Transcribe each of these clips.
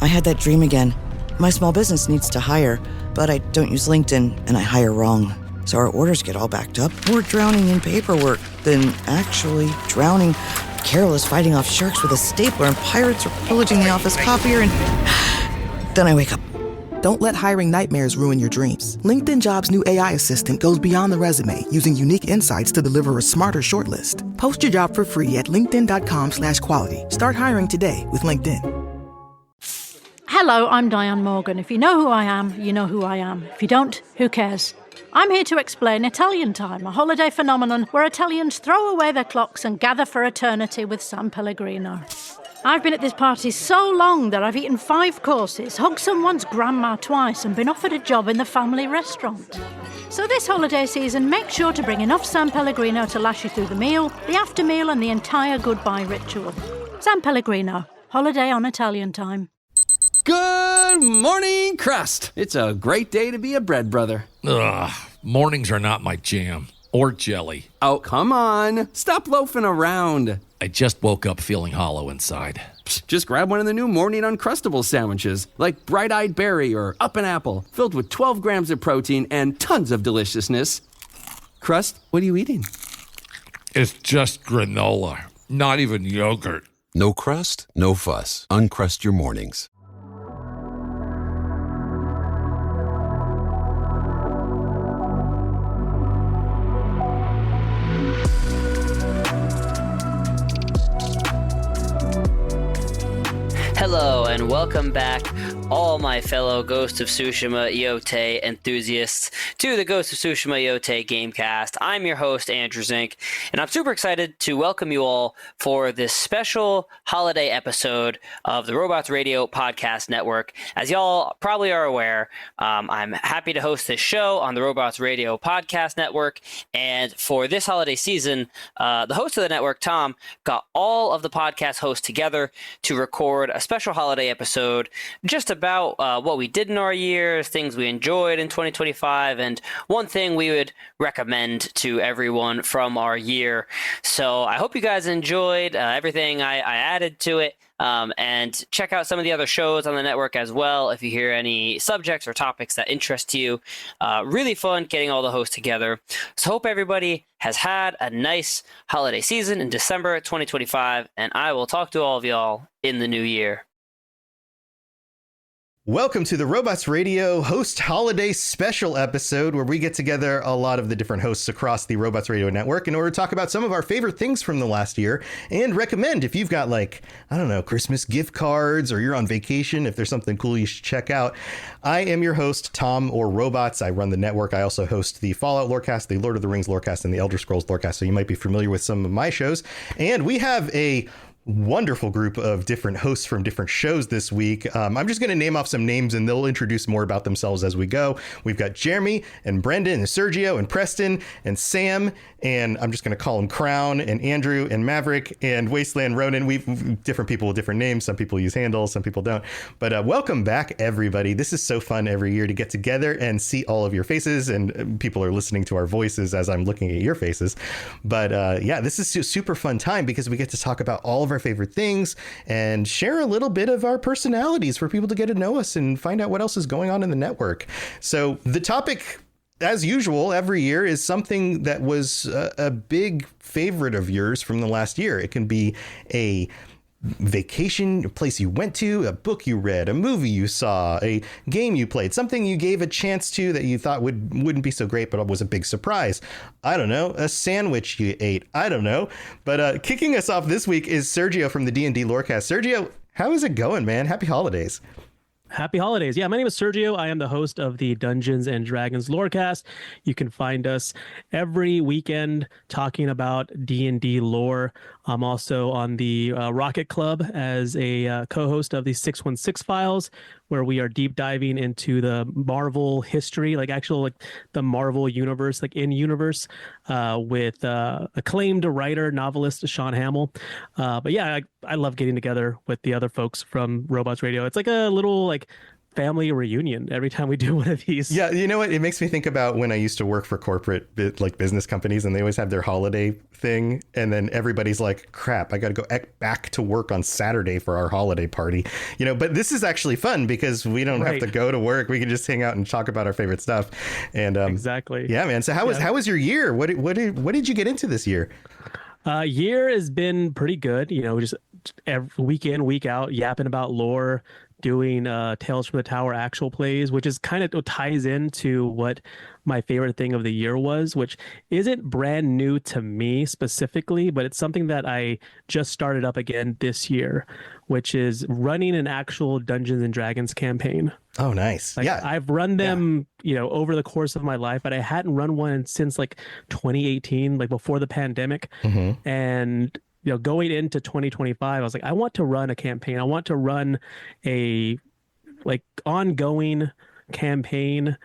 I had that dream again. My small business needs to hire, but I don't use LinkedIn, and I hire wrong. So our orders get all backed up. We're drowning in paperwork, then actually drowning. Carol is fighting off sharks with a stapler, and pirates are pillaging the office copier, and then I wake up. Don't let hiring nightmares ruin your dreams. LinkedIn Jobs' new AI assistant goes beyond the resume, using unique insights to deliver a smarter shortlist. Post your job for free at linkedin.com/quality. Start hiring today with LinkedIn. Hello, I'm Diane Morgan. If you know who I am, you know who I am. If you don't, who cares? I'm here to explain Italian Time, a holiday phenomenon where Italians throw away their clocks and gather for eternity with San Pellegrino. I've been at this party so long that I've eaten 5 courses, hugged someone's grandma twice, and been offered a job in the family restaurant. So this holiday season, make sure to bring enough San Pellegrino to last you through the meal, the after meal, and the entire goodbye ritual. San Pellegrino, holiday on Italian Time. Good morning, crust. It's a great day to be a bread brother. Ugh, mornings are not my jam. Or jelly. Oh, come on. Stop loafing around. I just woke up feeling hollow inside. Psst, just grab one of the new Morning Uncrustables sandwiches, like Bright-Eyed Berry or Up and Apple, filled with 12 grams of protein and tons of deliciousness. Crust, what are you eating? It's just granola, not even yogurt. No crust, no fuss. Uncrust your mornings. Hello and welcome back, all my fellow Ghost of Tsushima Yotei enthusiasts, to the Ghost of Tsushima Yotei Gamecast. I'm your host, Andrew Zink, and I'm super excited to welcome you all for this special holiday episode of the Robots Radio Podcast Network. As y'all probably are aware, I'm happy to host this show on the Robots Radio Podcast Network, and for this holiday season, the host of the network, Tom, got all of the podcast hosts together to record a special holiday episode just about what we did in our year, things we enjoyed in 2025, and one thing we would recommend to everyone from our year. So I hope you guys enjoyed everything I added to it. And check out some of the other shows on the network as well if you hear any subjects or topics that interest you. Really fun getting all the hosts together. So hope everybody has had a nice holiday season in December 2025, and I will talk to all of y'all in the new year. Welcome to the Robots Radio Host Holiday Special episode, where we get together a lot of the different hosts across the Robots Radio Network in order to talk about some of our favorite things from the last year and recommend if you've got, like, I don't know, Christmas gift cards, or you're on vacation, if there's something cool you should check out. I am your host, Tom, or Robots. I run the network. I also host the Fallout Lorecast, the Lord of the Rings Lorecast, and the Elder Scrolls Lorecast, so you might be familiar with some of my shows. And we have a wonderful group of different hosts from different shows this week. I'm just going to name off some names and they'll introduce more about themselves as we go. We've got Jeremy and Brendan and Sergio and Preston and Sam, and I'm just going to call them Crown, and Andrew and Maverick and Wasteland Ronan. We've different people with different names. Some people use handles, some people don't. But welcome back, everybody. This is so fun every year to get together and see all of your faces, and people are listening to our voices as I'm looking at your faces. But yeah, this is a super fun time because we get to talk about all of our favorite things and share a little bit of our personalities for people to get to know us and find out what else is going on in the network. So the topic, as usual, every year is something that was a big favorite of yours from the last year. It can be a vacation, a place you went to, a book you read, a movie you saw, a game you played, something you gave a chance to that you thought wouldn't be so great, but was a big surprise. I don't know, a sandwich you ate. I don't know. But kicking us off this week is Sergio from the D&D Lorecast. Sergio, how is it going, man? Happy holidays. Happy holidays. Yeah, my name is Sergio. I am the host of the Dungeons and Dragons Lorecast. You can find us every weekend talking about D&D lore. I'm also on the Rocket Club as a co-host of the 616 Files, where we are deep diving into the Marvel history, like the Marvel universe, like in universe, with acclaimed writer, novelist Sean Hamill. But yeah, I love getting together with the other folks from Robots Radio. It's like a little family reunion every time we do one of these. Yeah, you know what? It makes me think about when I used to work for corporate business companies, and they always have their holiday thing, and then everybody's like, "Crap, I got to go back to work on Saturday for our holiday party." But this is actually fun because we don't have to go to work. We can just hang out and talk about our favorite stuff. And exactly. Yeah, man. So how was your year? What did you get into this year? Year has been pretty good. Just every week in, week out, yapping about lore, doing Tales from the Tower actual plays, which is kind of ties into what my favorite thing of the year was, which isn't brand new to me specifically, but it's something that I just started up again this year, which is running an actual Dungeons and Dragons campaign. Oh, nice. Yeah. I've run them, over the course of my life, but I hadn't run one since like 2018, like before the pandemic. Mm-hmm. And going into 2025, I was like, I want to run a campaign. I want to run a ongoing campaign.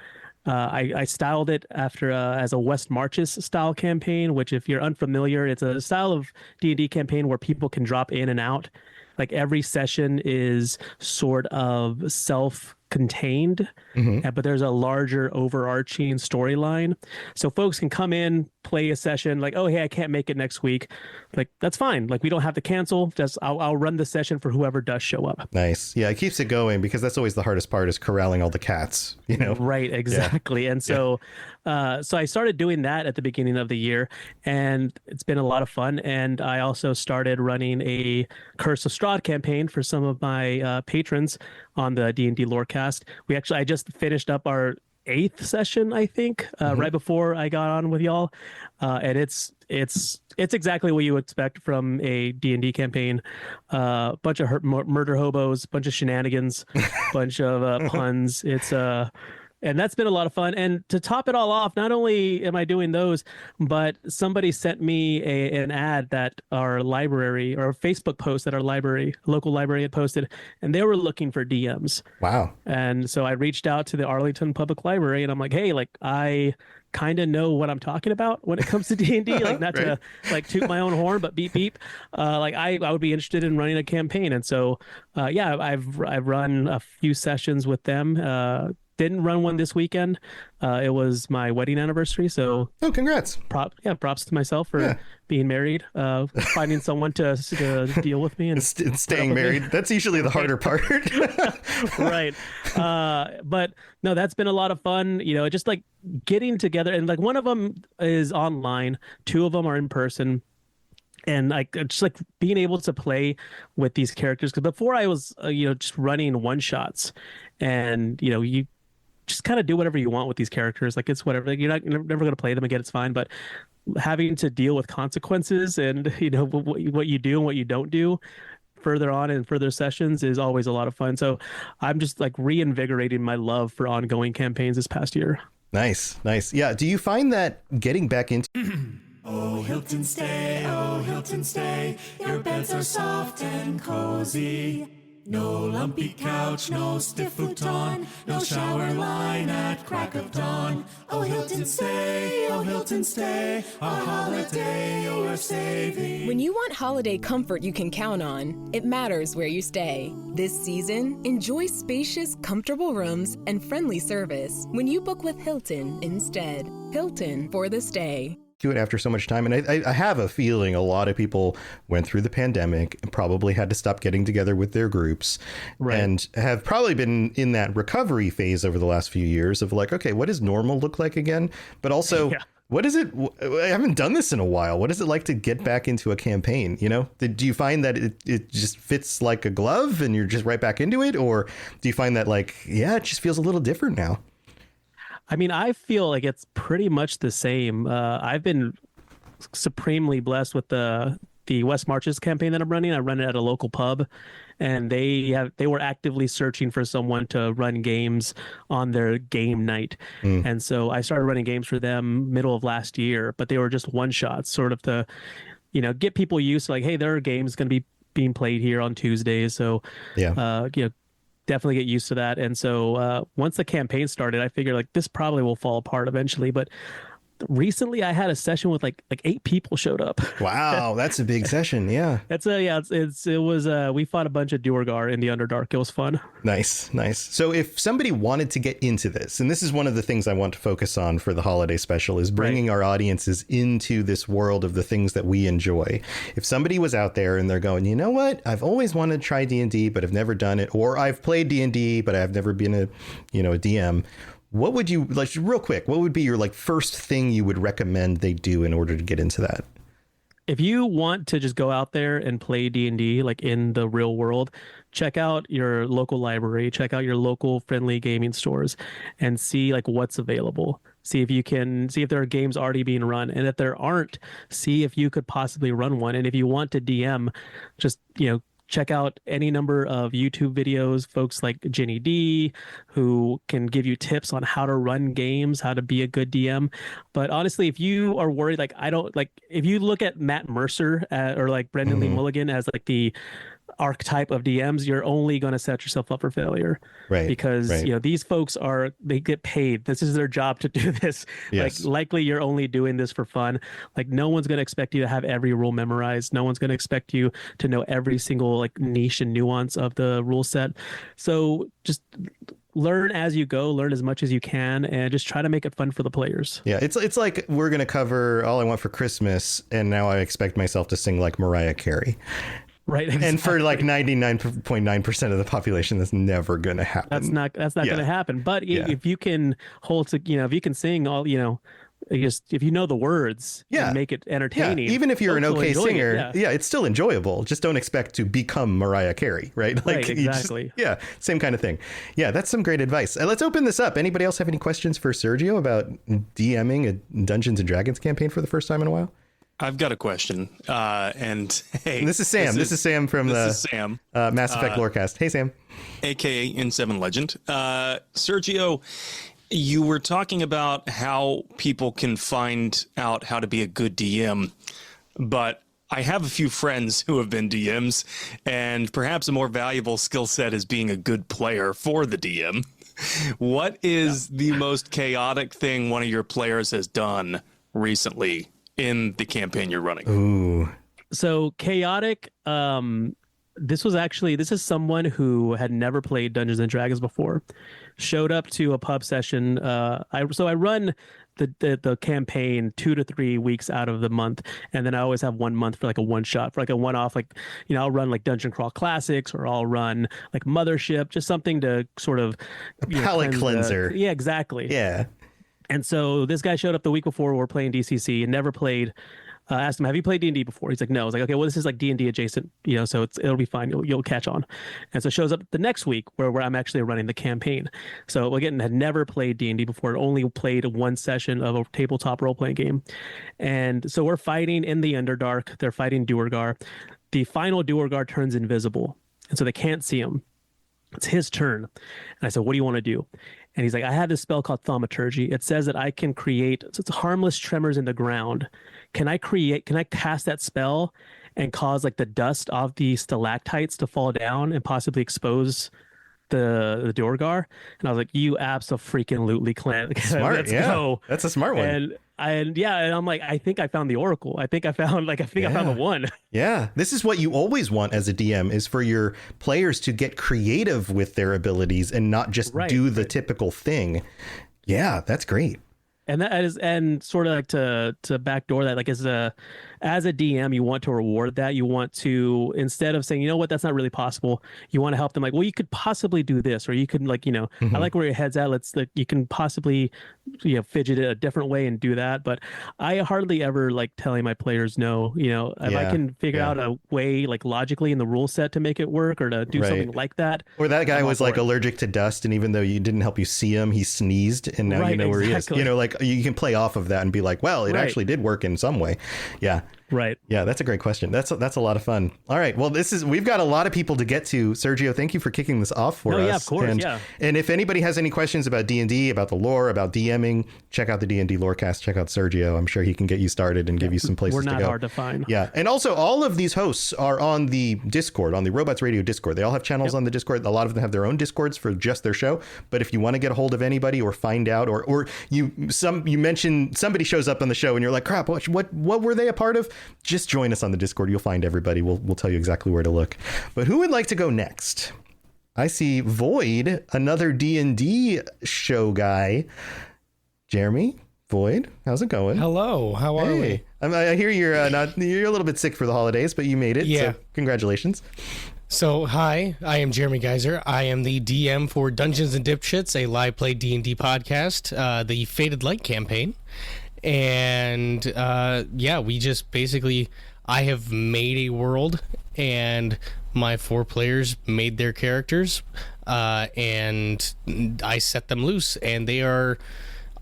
I styled it after as a West Marches style campaign, which if you're unfamiliar, it's a style of D&D campaign where people can drop in and out. Like every session is sort of self-contained, but there's a larger overarching storyline. So folks can come in, play a session like, oh, hey, I can't make it next week. Like, that's fine. Like, we don't have to cancel. Just I'll run the session for whoever does show up. Nice. Yeah, it keeps it going because that's always the hardest part is corralling all the cats, Right, exactly. Yeah. And so so I started doing that at the beginning of the year, and it's been a lot of fun. And I also started running a Curse of Strahd campaign for some of my patrons on the D&D Lorecast. I just finished up our 8th session, I think, right before I got on with y'all, and it's exactly what you expect from a D&D campaign. Bunch of murder hobos, bunch of shenanigans, bunch of puns. And that's been a lot of fun. And to top it all off, not only am I doing those, but somebody sent me an ad that our library or a Facebook post that our local library had posted, and they were looking for DMs. Wow. And so I reached out to the Arlington Public Library, and I'm like, hey, I kind of know what I'm talking about when it comes to D&D, not right. To toot my own horn, but beep beep. I would be interested in running a campaign. And so I've run a few sessions with them. Didn't run one this weekend. It was my wedding anniversary, so congrats. Props to myself for being married, finding someone to deal with me and staying married. That's usually the harder part. Right. But no, that's been a lot of fun, just like getting together, and like one of them is online, 2 of them are in person. And just being able to play with these characters, because before I was just running one shots, and you just kind of do whatever you want with these characters. Like, it's whatever. You're never going to play them again. It's fine. But having to deal with consequences and what you do and what you don't do further on in further sessions is always a lot of fun. So I'm just reinvigorating my love for ongoing campaigns this past year. Nice. Yeah. Do you find that getting back into Oh, Hilton stay, your beds are soft and cozy. No lumpy couch, no stiff futon, no shower line at crack of dawn. Oh, Hilton stay, a holiday you're saving. When you want holiday comfort you can count on, it matters where you stay. This season, enjoy spacious, comfortable rooms and friendly service when you book with Hilton instead. Hilton for the stay. Do it after so much time. And I have a feeling a lot of people went through the pandemic and probably had to stop getting together with their groups, right, and have probably been in that recovery phase over the last few years of okay, what does normal look like again? But also, what is it? I haven't done this in a while. What is it like to get back into a campaign? Do you find that it just fits like a glove and you're just right back into it? Or do you find that it just feels a little different now? I mean, I feel like it's pretty much the same. I've been supremely blessed with the West Marches campaign that I'm running. I run it at a local pub, and they were actively searching for someone to run games on their game night. And so I started running games for them middle of last year, but they were just one shots, sort of to, get people used to hey, there are games going to be being played here on Tuesdays. So, definitely get used to that. And so once the campaign started, I figured this probably will fall apart eventually. But recently I had a session with like 8 people showed up. Wow, that's a big session. Yeah. It was we fought a bunch of Duergar in the Underdark. It was fun. Nice. So if somebody wanted to get into this, and this is one of the things I want to focus on for the holiday special, is bringing our audiences into this world of the things that we enjoy. If somebody was out there and they're going, you know what, I've always wanted to try D&D, but I've never done it, or I've played D&D, but I've never been a DM. What would you, like, real quick, what would be your like first thing you would recommend they do in order to get into that? If you want to just go out there and play D&D like in the real world, check out your local library, check out your local friendly gaming stores and see like what's available. See if there are games already being run. And if there aren't, see if you could possibly run one. And if you want to DM, just, check out any number of YouTube videos, folks like Jenny D, who can give you tips on how to run games, how to be a good DM. But honestly, if you are worried, if you look at Matt Mercer or like Brendan Lee Mulligan as like the archetype of DMs, you're only going to set yourself up for failure. Right. Because, these folks they get paid. This is their job to do this. Yes. Like likely you're only doing this for fun. Like no one's going to expect you to have every rule memorized. No one's going to expect you to know every single like niche and nuance of the rule set. So just learn as you go, learn as much as you can, and just try to make it fun for the players. Yeah, it's like we're going to cover All I Want for Christmas, and now I expect myself to sing like Mariah Carey. Right. Exactly. And for like 99.9% of the population, that's never going to happen. That's not going to happen. But if you can if you can sing all, if you know the words, and make it entertaining. Even if you're an okay singer, it's still enjoyable. Just don't expect to become Mariah Carey, right? Like, right, exactly. Same kind of thing. Yeah, that's some great advice. Let's open this up. Anybody else have any questions for Sergio about DMing a Dungeons and Dragons campaign for the first time in a while? I've got a question. And hey, this is Sam. This is Sam from Mass Effect Lorecast. Hey, Sam. AKA N7 Legend. Sergio, you were talking about how people can find out how to be a good DM, but I have a few friends who have been DMs, and perhaps a more valuable skill set is being a good player for the DM. What is the most chaotic thing one of your players has done recently in the campaign you're running? Ooh. So chaotic. This is someone who had never played Dungeons and Dragons before. Showed up to a pub session. I run the campaign 2 to 3 weeks out of the month, and then I always have 1 month for like a one shot, for like a one off. Like I'll run like Dungeon Crawl Classics, or I'll run like Mothership, just something to sort of palate cleanser. Yeah, exactly. Yeah. And so this guy showed up the week before we were playing DCC and never played. Asked him, have you played D&D before? He's like, no. I was like, okay, well, this is like D&D adjacent, so it'll be fine. You'll catch on. And so shows up the next week where I'm actually running the campaign. So again, had never played D&D before, only played one session of a tabletop role-playing game. And so we're fighting in the Underdark. They're fighting Duergar. The final Duergar turns invisible, and so they can't see him. It's his turn. And I said, what do you want to do? And he's like, I have this spell called Thaumaturgy. It says that I can create it's harmless tremors in the ground. Can I cast that spell and cause like the dust of the stalactites to fall down and possibly expose the Duergar? And I was like, you abso-freaking-lutely can. Smart. Let's go. That's a smart one. And I'm like, I think I found the Oracle. I think I found I found the one. Yeah. This is what you always want as a DM, is for your players to get creative with their abilities and not just do the typical thing. Yeah, that's great. And that is, and sort of like to backdoor that, like as a DM, you want to reward that. You want to, instead of saying, you know what, that's not really possible, you want to help them like, well, you could possibly do this, or you could I like where your head's at. You can possibly, fidget it a different way and do that. But I hardly ever like telling my players no. If I can figure out a way like logically in the rule set to make it work, or to do something like that. Or that guy was like allergic to dust, and even though you didn't help you see him, he sneezed, and now you know where he is. Like you can play off of that and be like, well, it actually did work in some way. Yeah. Right. Yeah, that's a great question. That's a lot of fun. All right. Well, we've got a lot of people to get to. Sergio, thank you for kicking this off for us. Yeah, of course. And if anybody has any questions about D&D, about the lore, about DMing, check out the D&D Lorecast. Check out Sergio. I'm sure he can get you started and give you some places to go. We're not hard to find. Yeah. And also, all of these hosts are on the Discord, on the Robots Radio Discord. They all have channels on the Discord. A lot of them have their own Discords for just their show. But if you want to get a hold of anybody or find out, or you mentioned somebody shows up on the show and you're like, crap, what were they a part of? Just join us on the Discord. You'll find everybody. We'll tell you exactly where to look. But who would like to go next? I see Void, another D&D show guy. Jeremy, Void, how's it going? Hello, how are we? I hear you're you're a little bit sick for the holidays, but you made it. Yeah. So congratulations. So, hi, I am Jeremy Geyser. I am the DM for Dungeons and Dipshits, a live play D&D podcast, the Faded Light campaign. And we just basically, I have made a world and my 4 players made their characters and I set them loose and they are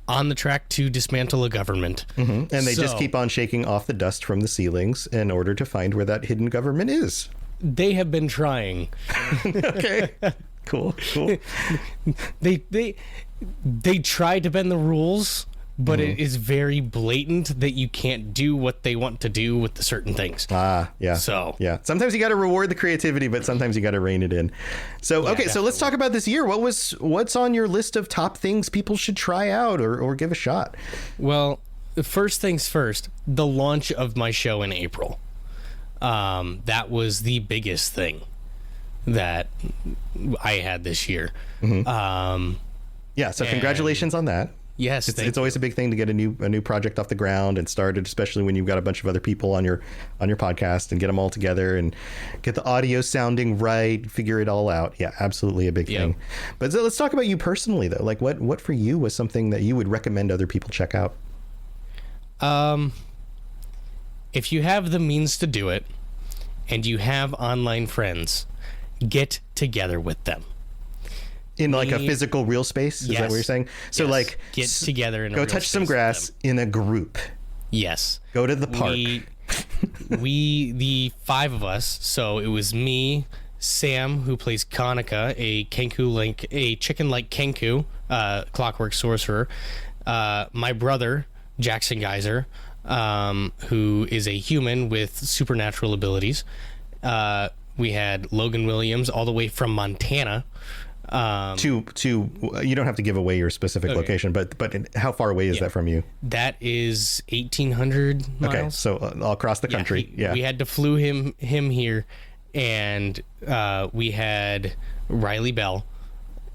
on the track to dismantle a government. And they just keep on shaking off the dust from the ceilings in order to find where that hidden government is. They have been trying. Okay. Cool. They try to bend the rules, but it is very blatant that you can't do what they want to do with the certain things. Yeah. So yeah, sometimes you got to reward the creativity, but sometimes you got to rein it in. So okay, so let's talk about this year. What's on your list of top things people should try out or give a shot? Well, first things first, the launch of my show in April. That was the biggest thing that I had this year. So congratulations on that. Yes, it's always a big thing to get a new project off the ground and started, especially when you've got a bunch of other people on your podcast and get them all together and get the audio sounding right, figure it all out. Yeah, absolutely a big thing. But so let's talk about you personally though. Like what for you was something that you would recommend other people check out? If you have the means to do it and you have online friends, get together with them. In like a physical real space? Is that what you're saying? So like get together in a go real touch space some grass in a group. Yes. Go to the park. We the 5 of us, so it was me, Sam, who plays Kanika, a chicken-like Kenku, clockwork sorcerer, my brother, Jackson Geyser, who is a human with supernatural abilities. We had Logan Williams all the way from Montana. To you don't have to give away your specific location, but how far away is that from you? That is 1,800 miles. Okay, so all across the country. We had to flew him here, and we had Riley Bell.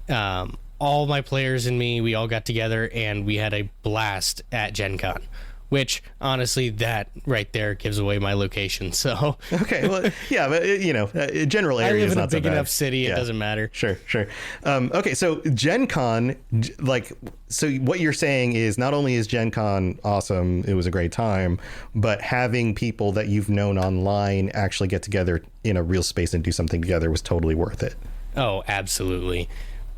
All my players and me, we all got together and we had a blast at Gen Con. Which, honestly, that right there gives away my location. So okay, well, yeah, but general area is not so bad. I live in a big enough city; it doesn't matter. Sure. Okay, so Gen Con, so what you're saying is not only is Gen Con awesome, it was a great time, but having people that you've known online actually get together in a real space and do something together was totally worth it. Oh, absolutely.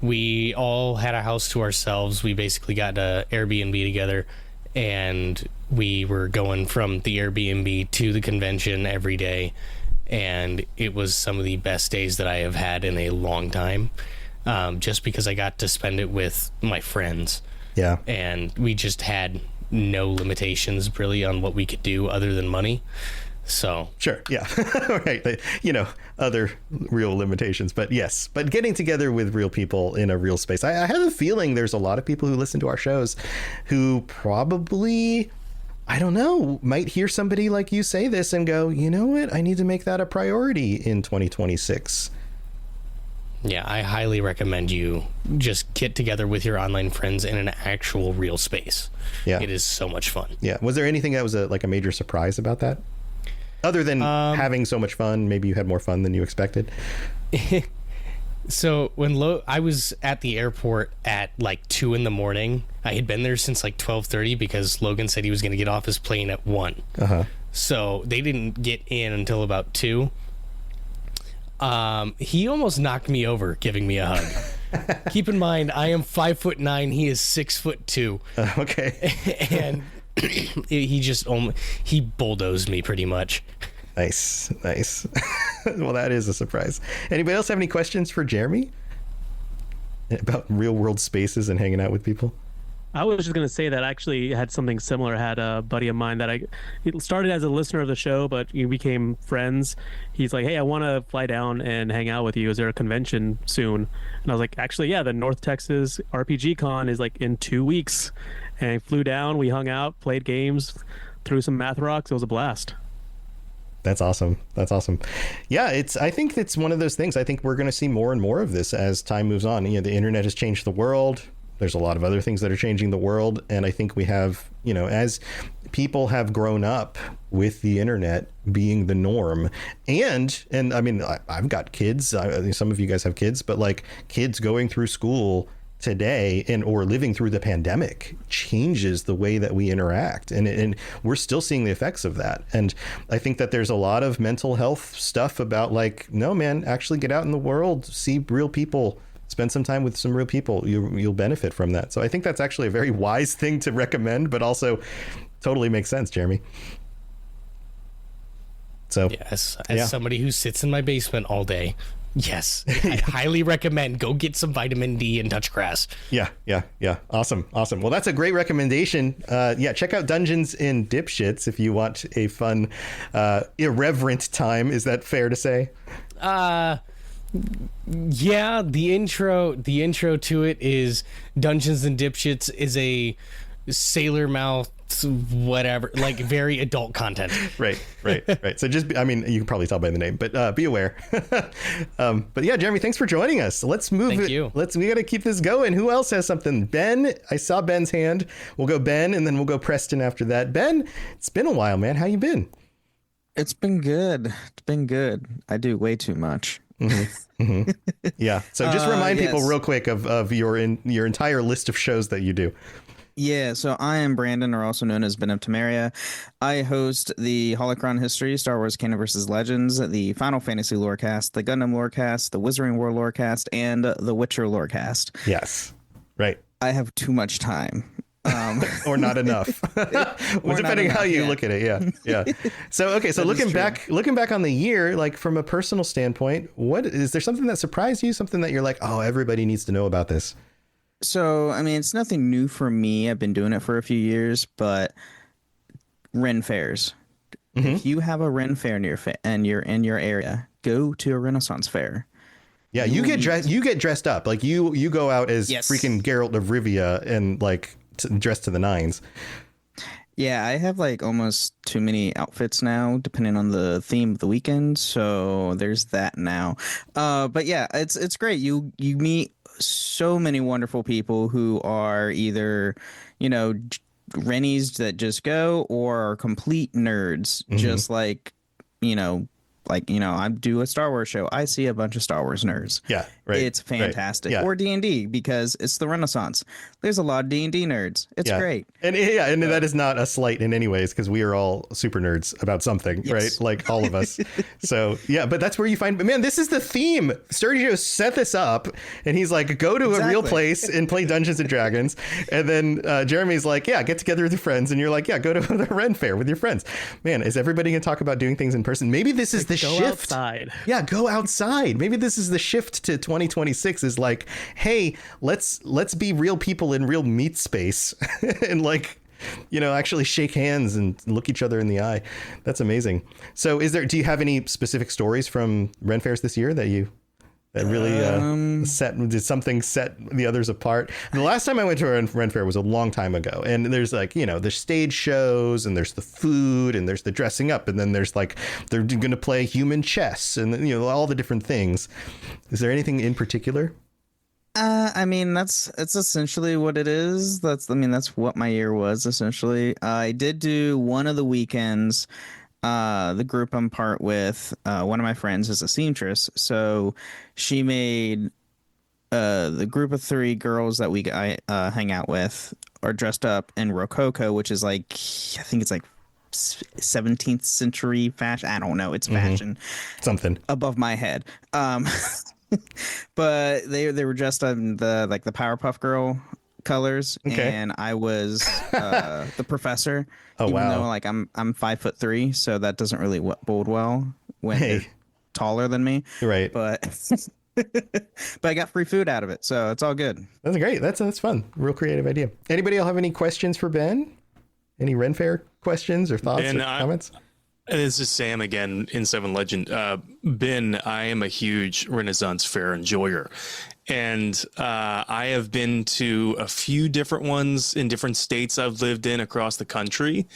We all had a house to ourselves. We basically got an Airbnb together. And we were going from the Airbnb to the convention every day, and it was some of the best days that I have had in a long time, just because I got to spend it with my friends. Yeah. And we just had no limitations really on what we could do other than money. So sure, yeah. Right, other real limitations, but yes, but getting together with real people in a real space. I have a feeling there's a lot of people who listen to our shows who probably, I don't know, might hear somebody like you say this and go, you know what, I need to make that a priority in 2026. Yeah, I highly recommend you just get together with your online friends in an actual real space. Yeah, it is so much fun. Yeah, was there anything that was a major surprise about that? Other than having so much fun, maybe you had more fun than you expected. So when I was at the airport at like 2 a.m, I had been there since like 12:30 because Logan said he was going to get off his plane at 1. So they didn't get in until about 2. He almost knocked me over giving me a hug. Keep in mind, I am 5'9". He is 6'2". Okay. And he bulldozed me pretty much. Nice. Well, that is a surprise. Anybody else have any questions for Jeremy about real world spaces and hanging out with people? I was just going to say that I actually had something similar. I had a buddy of mine that he started as a listener of the show, but we became friends. He's like, hey, I want to fly down and hang out with you. Is there a convention soon? And I was like, actually, yeah, the North Texas RPG Con is like in 2 weeks. And he flew down, we hung out, played games, threw some math rocks. It was a blast. That's awesome. Yeah, I think it's one of those things. I think we're going to see more and more of this as time moves on. The internet has changed the world. There's a lot of other things that are changing the world. And I think we have, as people have grown up with the internet being the norm, and I mean, I've got kids. Some of you guys have kids, but like kids going through school today or living through the pandemic changes the way that we interact. And we're still seeing the effects of that. And I think that there's a lot of mental health stuff about like, no, man, actually get out in the world, see real people. Spend some time with some real people. You'll benefit from that. So I think that's actually a very wise thing to recommend, but also totally makes sense, Jeremy. So yes, as somebody who sits in my basement all day, yes, I highly recommend go get some vitamin D and touch grass. Yeah. Awesome. Well, that's a great recommendation. Check out Dungeons and Dipshits if you want a fun, irreverent time. Is that fair to say? Yeah, the intro to it is Dungeons and Dipshits is a sailor mouth whatever, like very adult content. Right. So you can probably tell by the name, but be aware. But yeah, Jeremy, thanks for joining us. Let's move. Thank you. We got to keep this going. Who else has something? Ben, I saw Ben's hand. We'll go Ben, and then we'll go Preston after that. Ben, it's been a while, man. How you been? It's been good. I do way too much. Mm-hmm. Yeah. So just remind people real quick of your entire list of shows that you do. Yeah, so I am Brandon, or also known as Ben of Temeria. I host the Holocron History, Star Wars Canon vs. Legends, the Final Fantasy Lorecast, the Gundam Lorecast, the Wizarding World Lorecast, and the Witcher Lorecast. Yes. Right. I have too much time. Or not enough. Depending how you look at it. Yeah. So looking back on the year, like from a personal standpoint, what is there something that surprised you? Something that you're like, oh, everybody needs to know about this? So, I mean, it's nothing new for me. I've been doing it for a few years, but Ren fairs. Mm-hmm. If you have a Ren fair and you're in your area, go to a Renaissance fair. Yeah, you get dressed up. Like you go out as freaking Geralt of Rivia and like dressed to the nines. Yeah, I have like almost too many outfits now, depending on the theme of the weekend. So there's that now. But yeah, it's great. You meet so many wonderful people who are either, Rennies that just go or are complete nerds, just like, I do a Star Wars show. I see a bunch of Star Wars nerds. Yeah, right. It's fantastic. Right. Yeah. Or D&D, because it's the Renaissance. There's a lot of D&D nerds. It's great. And that is not a slight in any ways, because we are all super nerds about something, right? Like all of us. So yeah, but that's where you find. But man, this is the theme. Sergio set this up, and he's like, go to a real place and play Dungeons and Dragons. And then Jeremy's like, yeah, get together with your friends, and you're like, yeah, go to the Ren Fair with your friends. Man, is everybody gonna talk about doing things in person? Maybe this is the shift. Outside. Yeah, go outside. Maybe this is the shift to 2026 is like, hey, let's be real people in real meat space and like, actually shake hands and look each other in the eye. That's amazing. So do you have any specific stories from Ren Fairs this year that really did something set the others apart? The last time I went to a Ren Fair was a long time ago, and there's like, there's stage shows, and there's the food, and there's the dressing up, and then there's like they're going to play human chess, and all the different things. Is there anything in particular? I mean, it's essentially what it is. That's what my year was essentially. I did do one of the weekends. The group I'm part with, one of my friends is a seamstress, so she made the group of 3 girls that I hang out with are dressed up in Rococo, which is like, I think it's like 17th century fashion. I don't know, it's fashion, something above my head. But they were dressed in the Powerpuff Girl colors, Okay. and I was the professor. Oh, even wow. though like I'm 5'3", so that doesn't really bode well when they're taller than me. Right. But but I got free food out of it, so it's all good. That's great. That's fun. Real creative idea. Anybody else have any questions for Ben? Any Ren Fair questions or thoughts or comments? This is Sam again in Seven Legend. Ben, I am a huge Renaissance Fair enjoyer. And I have been to a few different ones in different states I've lived in across the country.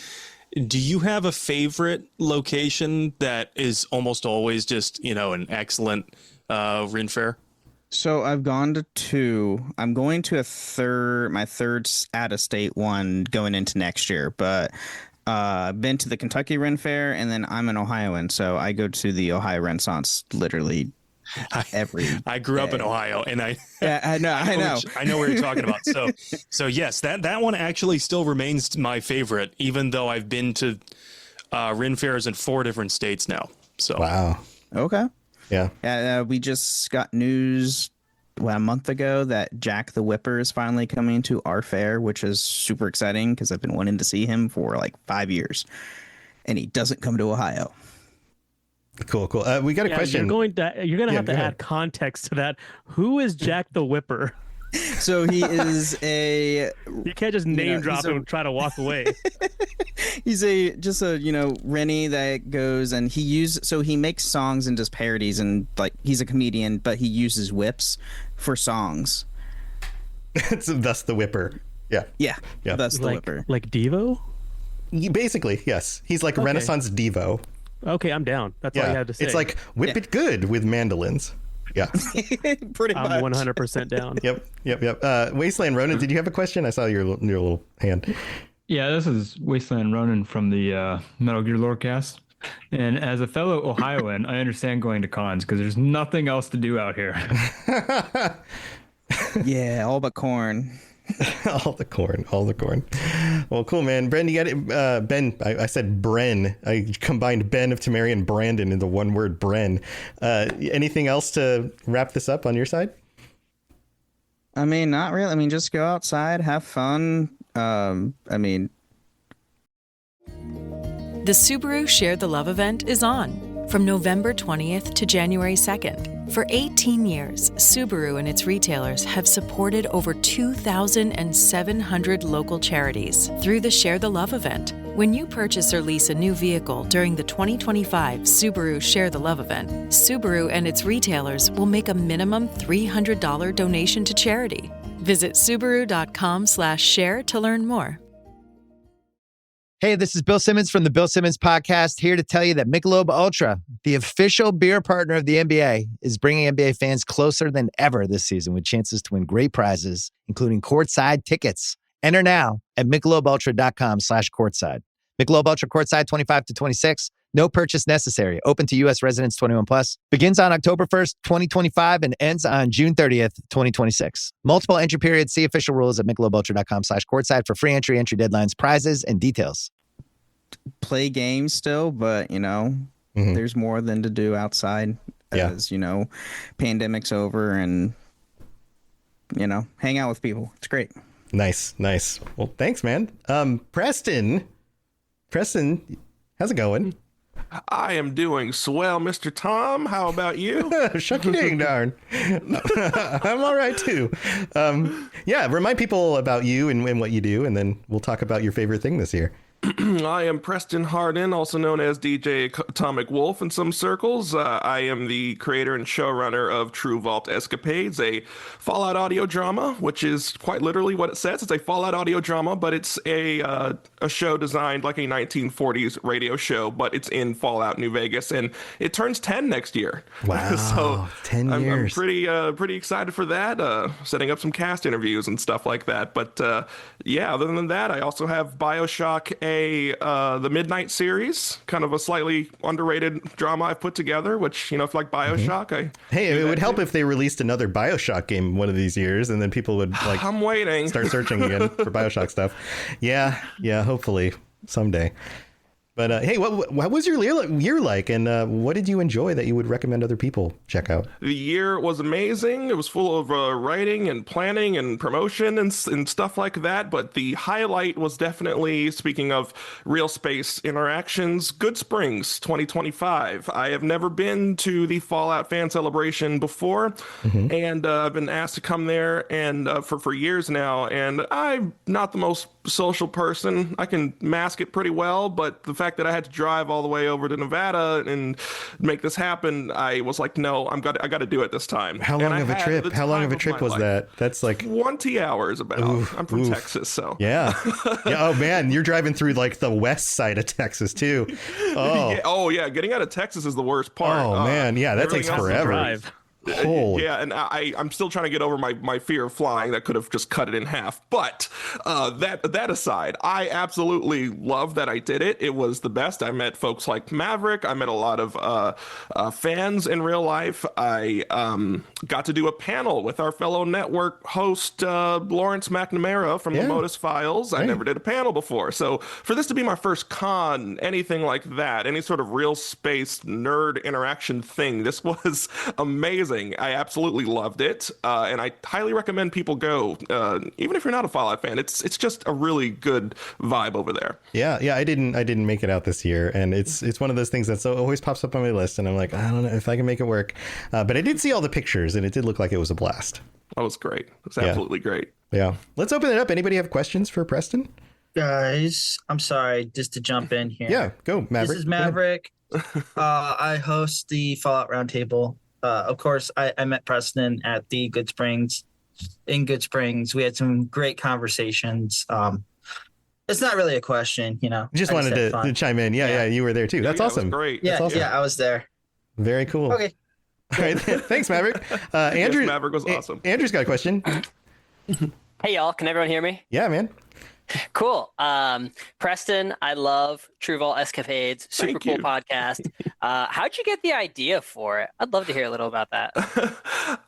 Do you have a favorite location that is almost always just, an excellent Ren Fair? So I've gone to 2. I'm going to my third out-of-state one going into next year, but I've been to the Kentucky Ren Fair, and then I'm an Ohioan, so I go to the Ohio Renaissance literally every I grew up in Ohio, and I know. I know what you're talking about. So yes, that one actually still remains my favorite, even though I've been to Ren Fairs in 4 different states now. So wow. Okay. Yeah. We just got news a month ago that Jack the Whipper is finally coming to our fair, which is super exciting because I've been wanting to see him for like 5 years, and he doesn't come to Ohio. Cool. We got a question. You're gonna have to add context to that. Who is Jack the Whipper? So he is You can't just name drop him and try to walk away. He's just a Rennie that goes and he makes songs and does parodies, and like he's a comedian, but he uses whips for songs. Thus the Whipper. Yeah. Thus the Whipper. Like Devo? Basically, yes. He's like Renaissance Devo. Okay, I'm down. That's all you had to say. It's like Whip It Good with mandolins. Yeah. Pretty much. I'm 100% down. Yep. Wasteland Ronan, did you have a question? I saw your little hand. Yeah, this is Wasteland Ronan from the Metal Gear Lorecast. And as a fellow Ohioan, I understand going to cons because there's nothing else to do out here. Yeah, all but corn. all the corn. Well, cool, man. Bren, you got it. Ben, I said Bren. I combined Ben of Tamari and Brandon into one word, Bren. Anything else to wrap this up on your side? I mean, not really. I mean, just go outside, have fun. The Subaru Share the Love event is on from November 20th to January 2nd. For 18 years, Subaru and its retailers have supported over 2,700 local charities through the Share the Love event. When you purchase or lease a new vehicle during the 2025 Subaru Share the Love event, Subaru and its retailers will make a minimum $300 donation to charity. Visit Subaru.com/share to learn more. Hey, this is Bill Simmons from the Bill Simmons Podcast, here to tell you that Michelob Ultra, the official beer partner of the NBA, is bringing NBA fans closer than ever this season with chances to win great prizes, including courtside tickets. Enter now at MichelobUltra.com/courtside. Michelob Ultra Courtside 25 to 26. No purchase necessary. Open to U.S. residents 21 plus. Begins on October 1st, 2025 and ends on June 30th, 2026. Multiple entry periods. See official rules at MichelobUltra.com/courtside for free entry deadlines, prizes, and details. Play games still, but there's more than to do outside as pandemic's over, and hang out with people. It's great. Nice. Well, thanks, man. Preston, how's it going? I am doing swell, Mr. Tom. How about you? Shucky dang darn. I'm all right too. Remind people about you and what you do, and then we'll talk about your favorite thing this year. I am Preston Hardin, also known as DJ Atomic Wolf in some circles. I am the creator and showrunner of True Vault Escapades, a Fallout audio drama, which is quite literally what it says. It's a Fallout audio drama, but it's a show designed like a 1940s radio show, but it's in Fallout New Vegas, and it turns 10 next year. Wow, so 10 years. I'm pretty excited for that, setting up some cast interviews and stuff like that. But other than that, I also have BioShock the Midnight series, kind of a slightly underrated drama I've put together, which, if you like BioShock, it would help if they released another BioShock game one of these years, and then people would I'm waiting. Start searching again for BioShock stuff. Yeah, hopefully someday. But hey, what was your year like, and what did you enjoy that you would recommend other people check out? The year was amazing. It was full of writing and planning and promotion and stuff like that. But the highlight was definitely, speaking of real space interactions, Good Springs 2025. I have never been to the Fallout fan celebration before, and I've been asked to come there and for years now. And I'm not the most social person. I can mask it pretty well, but the fact that I had to drive all the way over to Nevada and make this happen, I was like, no, I got to do it this time. How long of a trip? How long of a trip was that? That's like 20 hours about. I'm from Texas, so. Yeah. Oh man, you're driving through like the west side of Texas too. Oh. Yeah. Getting out of Texas is the worst part. Oh man, yeah, that takes forever. Yeah, and I'm still trying to get over my fear of flying. That could have just cut it in half. But that aside, I absolutely love that I did it. It was the best. I met folks like Maverick. I met a lot of fans in real life. I got to do a panel with our fellow network host, Lawrence McNamara from the Modus Files. I never did a panel before. So for this to be my first con, anything like that, any sort of real space nerd interaction thing, this was amazing. I absolutely loved it, and I highly recommend people go, even if you're not a Fallout fan. It's just a really good vibe over there. Yeah, I didn't make it out this year, and it's one of those things that always pops up on my list, and I'm like, I don't know if I can make it work, but I did see all the pictures, and it did look like it was a blast. That was great. It was absolutely great. Yeah, let's open it up. Anybody have questions for Preston? Guys, I'm sorry, just to jump in here. Yeah, go, Maverick. This is Maverick. I host the Fallout Roundtable. Of course, I met Preston at the Good Springs. In Good Springs, we had some great conversations. It's not really a question, Just wanted to chime in. Yeah, you were there too. That's awesome. Great. Yeah, awesome. I was there. Very cool. Okay. All right, thanks, Maverick. Andrew, yes, Maverick was awesome. Andrew's got a question. Hey, y'all. Can everyone hear me? Yeah, man. Cool. Preston, I love True Vault Escapades. Super cool podcast. How'd you get the idea for it? I'd love to hear a little about that.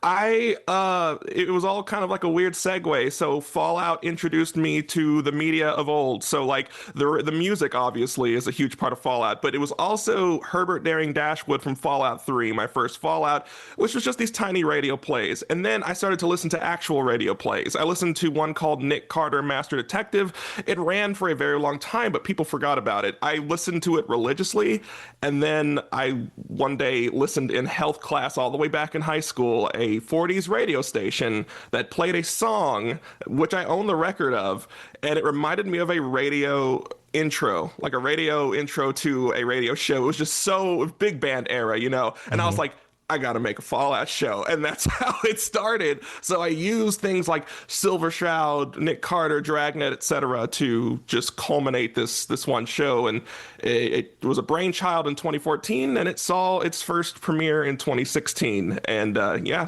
It was all kind of like a weird segue. So Fallout introduced me to the media of old. So like the music obviously is a huge part of Fallout, but it was also Herbert Daring Dashwood from Fallout 3, my first Fallout, which was just these tiny radio plays. And then I started to listen to actual radio plays. I listened to one called Nick Carter, Master Detective. It ran for a very long time, but people forgot about it. I listened to it religiously, and then I one day listened in health class all the way back in high school, a 40s radio station that played a song, which I own the record of, and it reminded me of a radio intro, like a radio intro to a radio show. It was just so big band era, and I was like, I got to make a Fallout show. And that's how it started. So I used things like Silver Shroud, Nick Carter, Dragnet, etc. to just culminate this one show. And it was a brainchild in 2014, and it saw its first premiere in 2016. And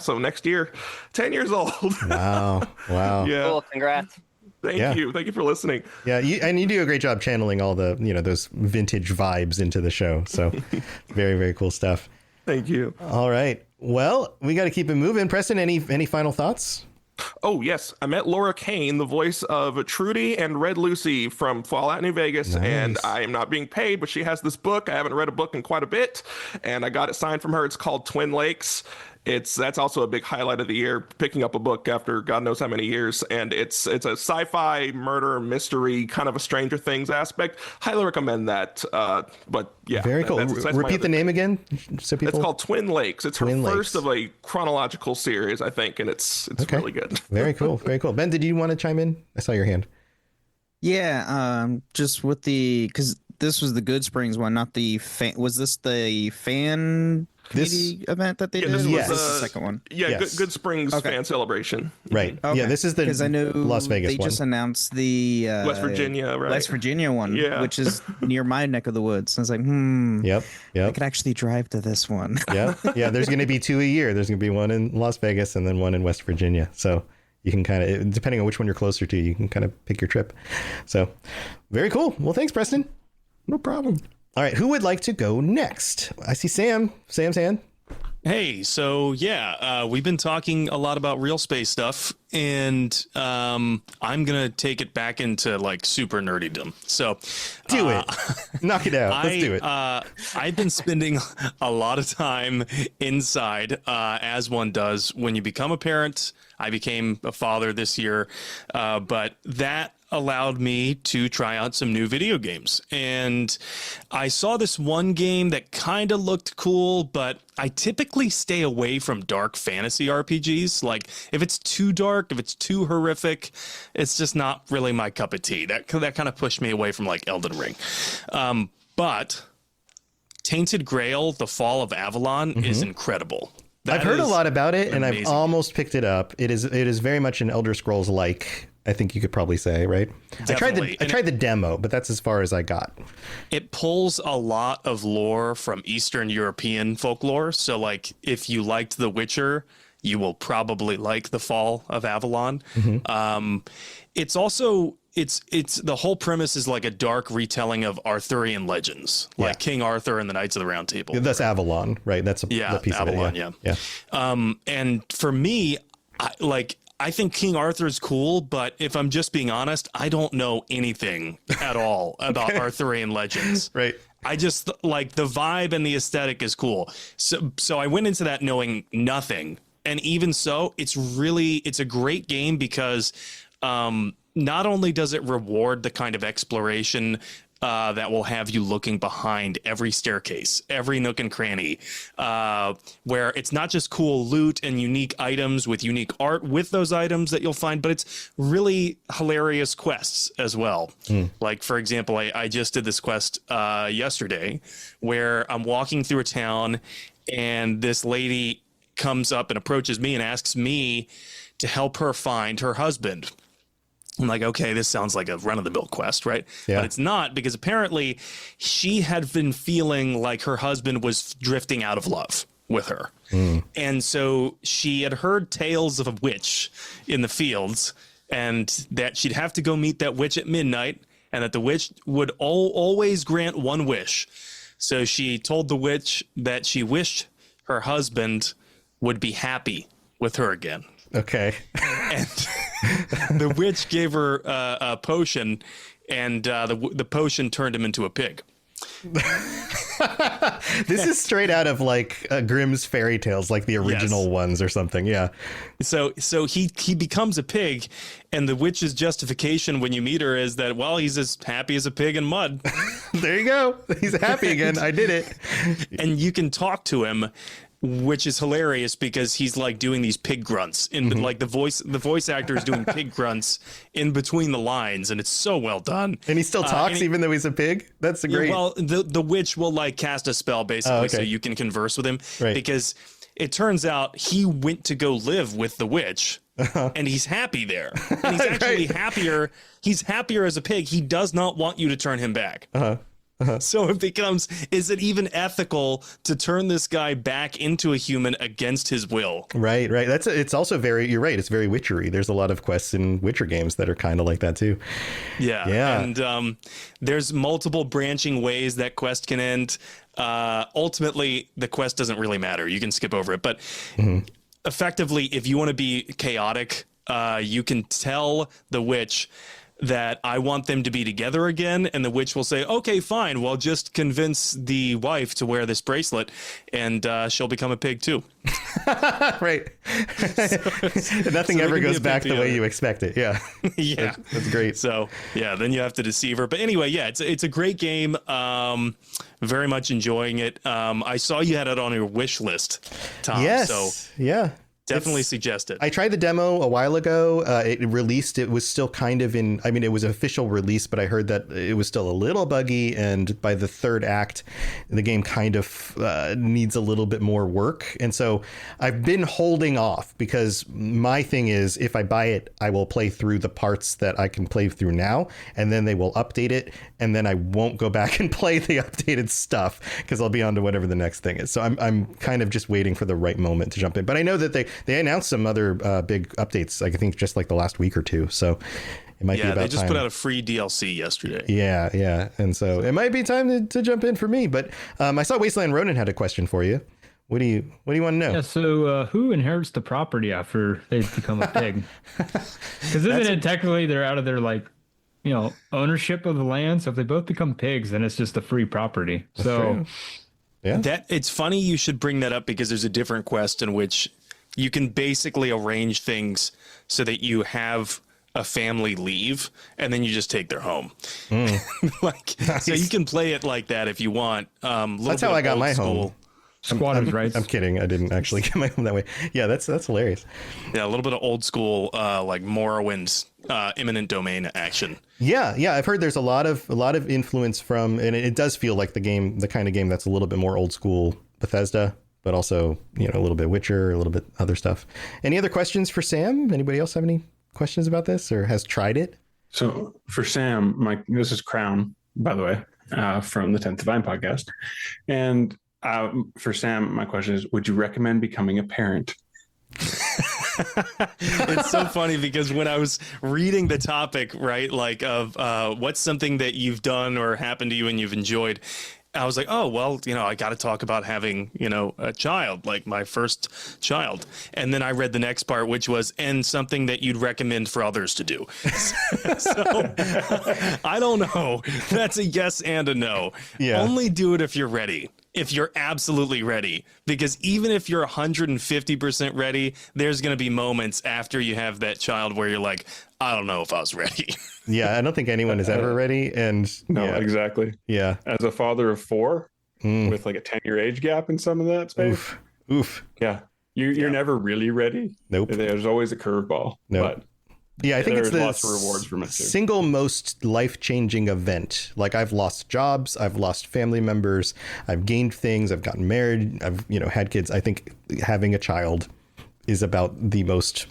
so next year, 10 years old. Wow. Yeah. Cool. Congrats. Thank you. Thank you for listening. Yeah, you do a great job channeling all the, those vintage vibes into the show. So very, very cool stuff. Thank you. All right. Well, we got to keep it moving. Preston, any final thoughts? Oh, yes. I met Laura Kane, the voice of Trudy and Red Lucy from Fallout New Vegas. Nice. And I am not being paid, but she has this book. I haven't read a book in quite a bit, and I got it signed from her. It's called Twin Lakes. That's also a big highlight of the year, picking up a book after God knows how many years. And it's a sci-fi murder mystery, kind of a Stranger Things aspect. Highly recommend that. But yeah. Very cool. That's repeat the name again. So people... It's called Twin Lakes. It's Twin her Lakes. first of a chronological series, I think. And it's really good. Very cool. Very cool. Ben, did you want to chime in? I saw your hand. Yeah. Just with because this was the Good Springs one, not the fan. Was this the fan community event that they did? This was was the second one. Yeah, Yes. Good Springs fan celebration. Right. Okay. Yeah, this is the Because I know Las Vegas they one. just announced the West Virginia, right? West Virginia one, Yeah. which is near my neck of the woods. I was like, Yep. I could actually drive to this one. Yeah. There's going to be 2 a year. There's going to be one in Las Vegas and then one in West Virginia. So you can kind of, depending on which one you're closer to, you can kind of pick your trip. So very cool. Well, thanks, Preston. No problem. All right. Who would like to go next? I see Sam. Sam's hand. Hey, so yeah, we've been talking a lot about real space stuff, and I'm gonna take it back into like super nerdydom. So do it, knock it out. Let's do it. I've been spending a lot of time inside, as one does when you become a parent. I became a father this year, but that allowed me to try out some new video games. And I saw this one game that kind of looked cool, but I typically stay away from dark fantasy RPGs. Like if it's too dark, if it's too horrific, it's just not really my cup of tea. That kind of pushed me away from like Elden Ring. But Tainted Grail, The Fall of Avalon is incredible. I've heard a lot about it, and I've almost picked it up. It is very much an Elder Scrolls like, I think you could probably say, right? Definitely. I tried the demo, but that's as far as I got. It pulls a lot of lore from Eastern European folklore. So like if you liked The Witcher, you will probably like The Fall of Avalon. It's also it's the whole premise is like a dark retelling of Arthurian legends, like King Arthur and the Knights of the Round Table. Yeah, that's Avalon, right? That's a piece Avalon, of it. Yeah. And for me, I think King Arthur is cool, but if I'm just being honest, I don't know anything at all about Arthurian legends. Right. I just like the vibe and the aesthetic is cool. So I went into that knowing nothing. And even so, it's a great game because not only does it reward the kind of exploration that will have you looking behind every staircase, every nook and cranny, where it's not just cool loot and unique items with unique art with those items that you'll find, but it's really hilarious quests as well. Like, for example, I just did this quest yesterday where I'm walking through a town and this lady comes up and approaches me and asks me to help her find her husband. I'm like, okay, this sounds like a run-of-the-mill quest, right? Yeah. But it's not, because apparently she had been feeling like her husband was drifting out of love with her. And so she had heard tales of a witch in the fields and that she'd have to go meet that witch at midnight and that the witch would always grant one wish. So she told the witch that she wished her husband would be happy with her again. Okay. And the witch gave her a potion, and the potion turned him into a pig. This is straight out of like Grimm's fairy tales, like the original ones or something. Yeah. So he becomes a pig, and the witch's justification when you meet her is that, well, he's as happy as a pig in mud. There you go. He's happy again. I did it. And you can talk to him, which is hilarious because he's like doing these pig grunts in like the voice actor is doing pig grunts in between the lines, and it's so well done. And he still talks even though he's a pig. That's a great. Well, the witch will like cast a spell basically, so you can converse with him, because it turns out he went to go live with the witch. And he's happy there. And he's actually happier. He's happier as a pig. He does not want you to turn him back. So it becomes, is it even ethical to turn this guy back into a human against his will? Right. It's also very, you're right. It's very witchery. There's a lot of quests in Witcher games that are kind of like that too. Yeah. And there's multiple branching ways that quest can end. Ultimately, the quest doesn't really matter. You can skip over it. But effectively, if you want to be chaotic, you can tell the witch that I want them to be together again, and the witch will say, okay, fine, well, just convince the wife to wear this bracelet, and she'll become a pig too. Right. Nothing ever goes back the way you expect it. Yeah. Yeah. That's great. So yeah, then you have to deceive her. But anyway, yeah, it's a great game. Very much enjoying it. I saw you had it on your wish list, Tom. Yes. So yeah. Definitely suggest it. I tried the demo a while ago. It released. It was still kind of in. I mean, it was an official release, but I heard that it was still a little buggy. And by the third act, the game kind of needs a little bit more work. And so I've been holding off because my thing is, if I buy it, I will play through the parts that I can play through now, and then they will update it, and then I won't go back and play the updated stuff because I'll be on to whatever the next thing is. So I'm kind of just waiting for the right moment to jump in. But I know that they announced some other big updates, I think just like the last week or two. So it might be about time. They just put out a free DLC yesterday. Yeah. And so it might be time to jump in for me. But I saw Wasteland Ronin had a question for you. What do you want to know? Yeah, so who inherits the property after they become a pig? Because isn't it technically they're out of their ownership of the land? So if they both become pigs, then it's just a free property. So yeah, it's funny you should bring that up because there's a different quest in which you can basically arrange things so that you have a family leave and then you just take their home. Nice. So you can play it like that if you want. That's how I got my home. Squatters' rights. I'm kidding. I didn't actually get my home that way. Yeah, that's hilarious. Yeah, a little bit of old school, like Morrowind's eminent domain action. Yeah, I've heard there's a lot of influence from, and it does feel like the kind of game that's a little bit more old school Bethesda, but also a little bit Witcher, a little bit other stuff. Any other questions for Sam? Anybody else have any questions about this or has tried it? So for Sam, this is Crown, by the way, from the 10th Divine podcast, and for Sam, my question is: would you recommend becoming a parent? It's so funny because when I was reading the topic, right, like of what's something that you've done or happened to you and you've enjoyed, I was like, oh, well, I got to talk about having, a child, like my first child. And then I read the next part, which was, and something that you'd recommend for others to do. So I don't know. That's a yes and a no. Yeah. Only do it if you're ready. If you're absolutely ready, because even if you're 150% ready, there's going to be moments after you have that child where you're like, I don't know if I was ready. Yeah, I don't think anyone is ever ready. And no, exactly. Yeah. As a father of 4 with like a 10-year age gap in some of that space. Oof. Yeah. You're never really ready. Nope. There's always a curveball. Nope. But yeah, I think there's it's the lots of rewards from it too. Single most life-changing event. Like I've lost jobs, I've lost family members, I've gained things, I've gotten married, I've had kids. I think having a child is about the most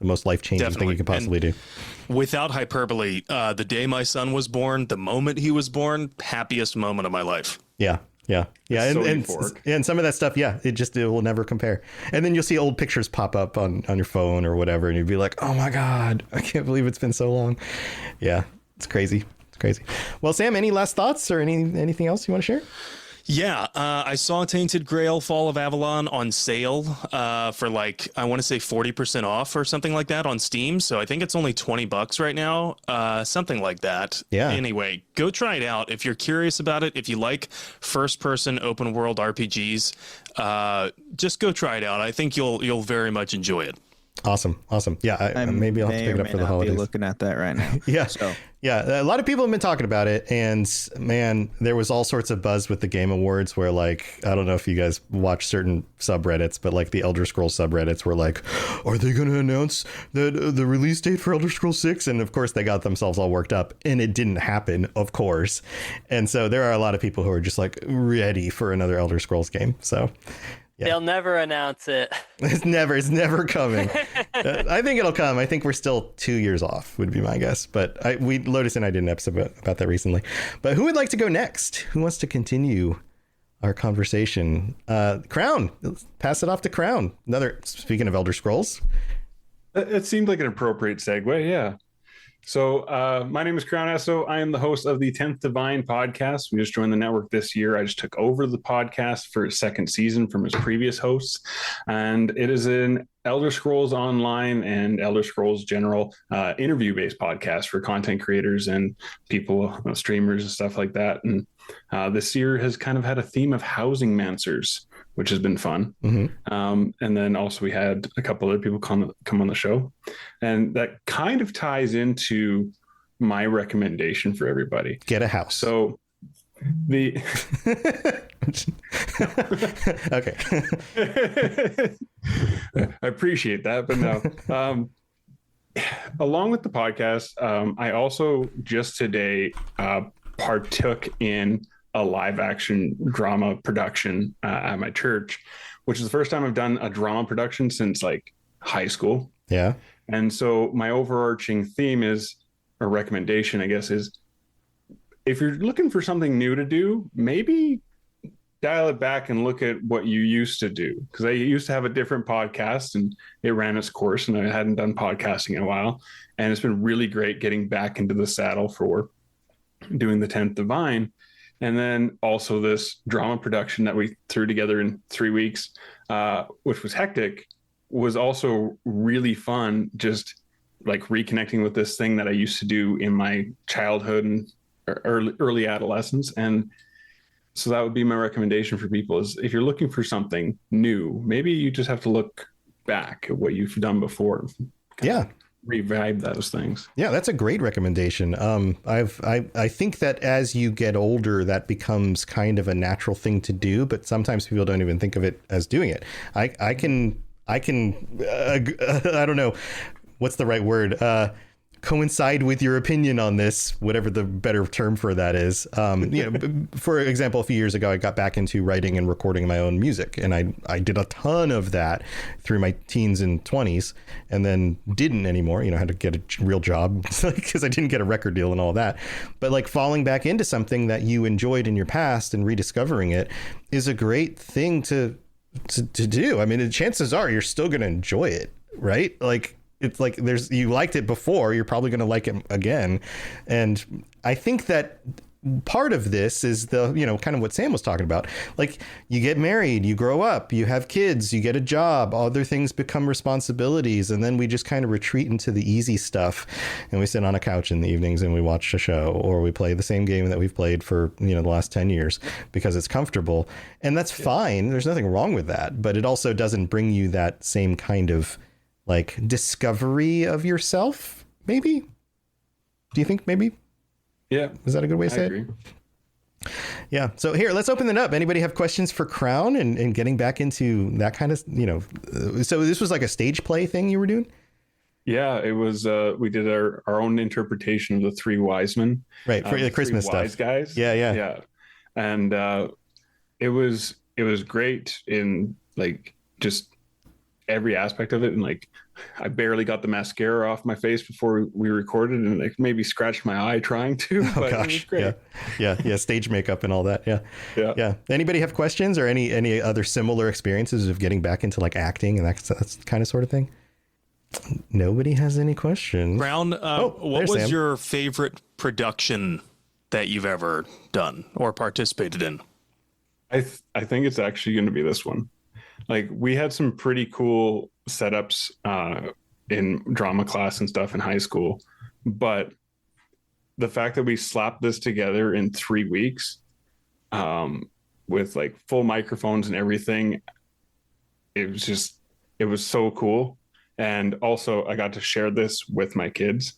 life-changing thing you could possibly do. Without hyperbole, the day my son was born, the moment he was born, happiest moment of my life. Yeah. And some of that stuff, it will never compare. And then you'll see old pictures pop up on your phone or whatever, and you'd be like, oh my God, I can't believe it's been so long. Yeah, it's crazy. Well, Sam, any last thoughts or anything else you want to share? Yeah, I saw Tainted Grail Fall of Avalon on sale for I want to say 40% off or something like that on Steam. So I think it's only $20 right now, something like that. Yeah. Anyway, go try it out. If you're curious about it, if you like first-person open world RPGs, just go try it out. I think you'll very much enjoy it. Awesome. Yeah, maybe I'll have to pick it up for the holidays. Be looking at that right now. Yeah, a lot of people have been talking about it, and man, there was all sorts of buzz with the Game Awards where I don't know if you guys watch certain subreddits, but the Elder Scrolls subreddits were like, are they going to announce the release date for Elder Scrolls 6? And of course they got themselves all worked up, and it didn't happen, of course. And so there are a lot of people who are just ready for another Elder Scrolls game. So yeah. They'll never announce it. It's never coming. I think it'll come. I think we're still 2 years off, would be my guess. But Lotus and I did an episode about that recently. But who would like to go next? Who wants to continue our conversation? Crown. Let's pass it off to Crown. Speaking of Elder Scrolls. It seemed like an appropriate segue. Yeah. So my name is Crown Esso. I am the host of the 10th Divine podcast. We just joined the network this year. I just took over the podcast for its second season from his previous hosts. And it is an Elder Scrolls Online and Elder Scrolls General interview-based podcast for content creators and people, streamers and stuff like that. And this year has kind of had a theme of housing mancers, which has been fun. Mm-hmm. And then also we had a couple other people come on the show. And that kind of ties into my recommendation for everybody. Get a house. So the... Okay. I appreciate that, but no. Along with the podcast, I also just today partook in a live action drama production at my church, which is the first time I've done a drama production since high school. Yeah. And so my overarching theme is, or recommendation, I guess, is if you're looking for something new to do, maybe dial it back and look at what you used to do. Because I used to have a different podcast and it ran its course and I hadn't done podcasting in a while. And it's been really great getting back into the saddle for doing the 10th Divine. And then also this drama production that we threw together in 3 weeks, which was hectic, was also really fun. Just like reconnecting with this thing that I used to do in my childhood and early adolescence. And so that would be my recommendation for people is if you're looking for something new, maybe you just have to look back at what you've done before. Yeah. Revive those things. Yeah, that's a great recommendation. I think that as you get older, that becomes kind of a natural thing to do, but sometimes people don't even think of it as doing it. I don't know what's the right word. Coincide with your opinion on this, whatever the better term for that is. For example, a few years ago, I got back into writing and recording my own music, and I did a ton of that through my teens and 20s, and then didn't anymore. I had to get a real job because I didn't get a record deal and all that. But like falling back into something that you enjoyed in your past and rediscovering it is a great thing to do. I mean, the chances are you're still going to enjoy it, right? Like, it's like you liked it before, you're probably going to like it again. And I think that part of this is the, kind of what Sam was talking about. Like, you get married, you grow up, you have kids, you get a job, other things become responsibilities. And then we just kind of retreat into the easy stuff. And we sit on a couch in the evenings and we watch a show, or we play the same game that we've played for, the last 10 years because it's comfortable. And that's fine. There's nothing wrong with that. But it also doesn't bring you that same kind of like discovery of yourself, maybe? Do you think maybe? Yeah. Is that a good way to say it? Yeah. So here, let's open it up. Anybody have questions for Crown and getting back into that kind of, so this was like a stage play thing you were doing? Yeah, it was, we did our own interpretation of the Three Wise Men. Right. For the Christmas stuff. Wise guys. Yeah. And it was great in like just every aspect of it. And like, I barely got the mascara off my face before we recorded, and like maybe scratched my eye trying to. But gosh. It was great. Yeah. Stage makeup and all that. Yeah. Anybody have questions or any other similar experiences of getting back into like acting and that kind of sort of thing? Nobody has any questions. Brown, what was your favorite production that you've ever done or participated in? I think it's actually going to be this one. Like, we had some pretty cool setups in drama class and stuff in high school, but the fact that we slapped this together in 3 weeks with like full microphones and everything, it was so cool. And also I got to share this with my kids,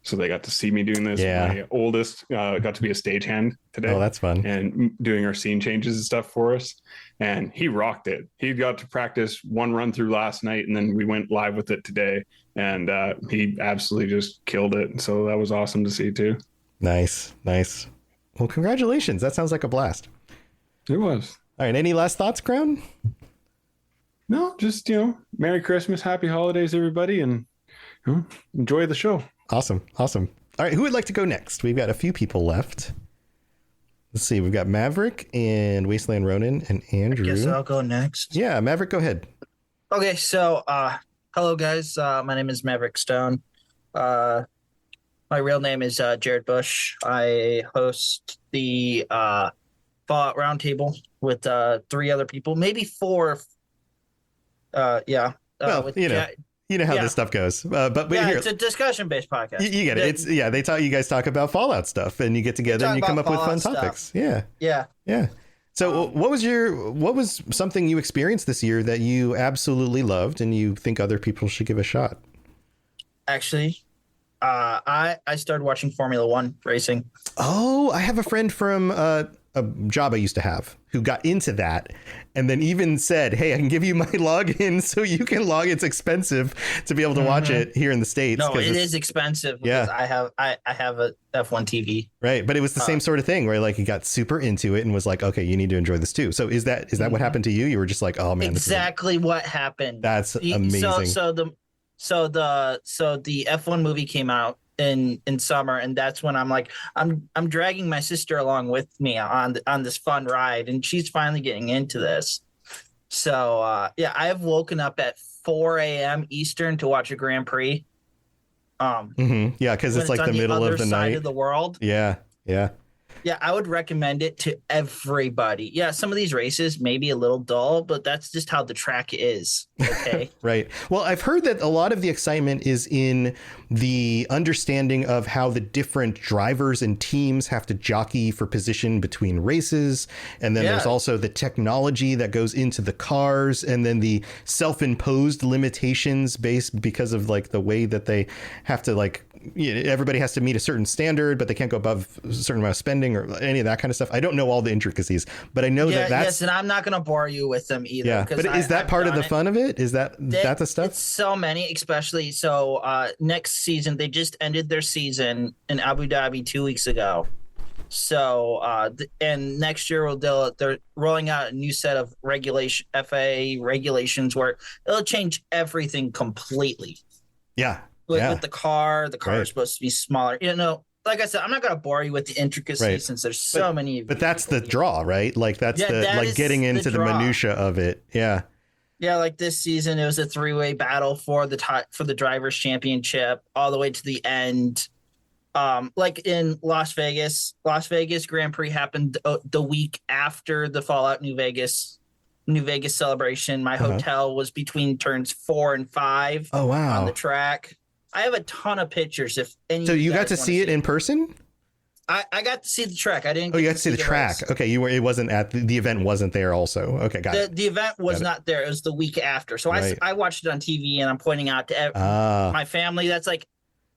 so they got to see me doing this. Yeah. My oldest got to be a stagehand today. Oh, that's fun. And doing our scene changes and stuff for us. And he rocked it. He got to practice one run through last night, and then we went live with it today. And he absolutely just killed it. So that was awesome to see too. Nice. Well, congratulations. That sounds like a blast. It was. All right. Any last thoughts, Crown? No, just, Merry Christmas, Happy Holidays, everybody. And enjoy the show. Awesome. All right. Who would like to go next? We've got a few people left. Let's see. We've got Maverick and Wasteland Ronin and Andrew. I guess I'll go next. Yeah, Maverick, go ahead. Okay, so hello guys. My name is Maverick Stone. My real name is Jared Bush. I host the Fallout Roundtable with 3 other people, maybe 4. Yeah. Well, you know how this stuff goes. But yeah, here, it's a discussion-based podcast. You get it. You guys talk about Fallout stuff, and you get together and you come up with fun topics. Yeah. So what was something you experienced this year that you absolutely loved and you think other people should give a shot? Actually, I started watching Formula One racing. Oh, I have a friend from a job I used to have who got into that and then even said, hey, I can give you my login so you can log. It's expensive to be able to watch it here in the States. No, it is expensive because I have a F1 TV. Right. But it was the same sort of thing where like he got super into it and was like, okay, you need to enjoy this too. So is that what happened to you? You were just like, oh man, exactly what happened. That's amazing. So the F1 movie came out in summer, and that's when I'm like, I'm dragging my sister along with me on this fun ride, and she's finally getting into this. So I have woken up at 4 a.m. Eastern to watch a Grand Prix. Yeah, because it's like the middle of the night of the world. Yeah. Yeah, I would recommend it to everybody. Yeah, some of these races may be a little dull, but that's just how the track is. Okay. Right. Well, I've heard that a lot of the excitement is in the understanding of how the different drivers and teams have to jockey for position between races. And then there's also the technology that goes into the cars, and then the self-imposed limitations based because of like the way that they have to like, everybody has to meet a certain standard, but they can't go above a certain amount of spending or any of that kind of stuff. I don't know all the intricacies, but I know that's... Yes, and I'm not going to bore you with them either. Yeah, but is that part of the fun of it? Is that the stuff? It's so many, especially next season, they just ended their season in Abu Dhabi 2 weeks ago. So, and next year they're rolling out a new set of FAA regulations where it'll change everything completely. Yeah. With the car is supposed to be smaller. Like I said, I'm not going to bore you with the intricacies since there's so many. But that's the draw, right? Like that's getting into the minutia of it. Yeah. Yeah, like this season, it was a 3-way battle for the drivers' championship all the way to the end. Like in Las Vegas Grand Prix happened the week after the Fallout New Vegas celebration. My hotel was between turns 4 and 5. Oh wow! On the track. I have a ton of pictures. If any, so you got to see it in person? I got to see the track. I didn't. Oh, you got to see the track. Race. Okay, it wasn't at the event. Wasn't there also? Okay, got it. The event was not there. It was the week after. So I watched it on TV, and I'm pointing out to my family. That's like,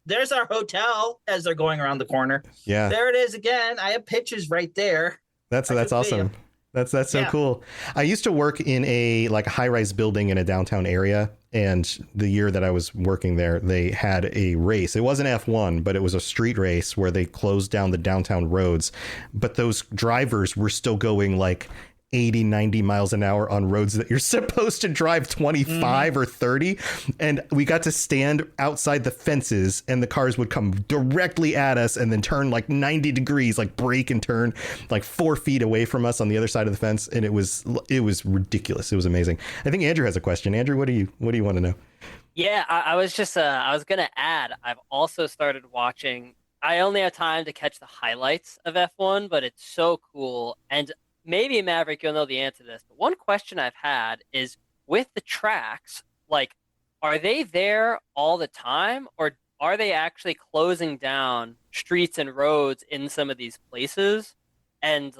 there's our hotel as they're going around the corner. Yeah, there it is again. I have pictures right there. That's awesome. That's so cool. I used to work in a high-rise building in a downtown area, and the year that I was working there, they had a race. It wasn't F1, but it was a street race where they closed down the downtown roads. But those drivers were still going 80, 90 miles an hour on roads that you're supposed to drive 25 or 30. And we got to stand outside the fences, and the cars would come directly at us and then turn 90 degrees, brake and turn 4 feet away from us on the other side of the fence. And it was ridiculous. It was amazing. I think Andrew has a question. Andrew, what do you want to know? Yeah, I was just, I was going to add, I've also started watching, I only have time to catch the highlights of F1, but it's so cool. And maybe Maverick, you'll know the answer to this. But one question I've had is with the tracks, are they there all the time, or are they actually closing down streets and roads in some of these places? And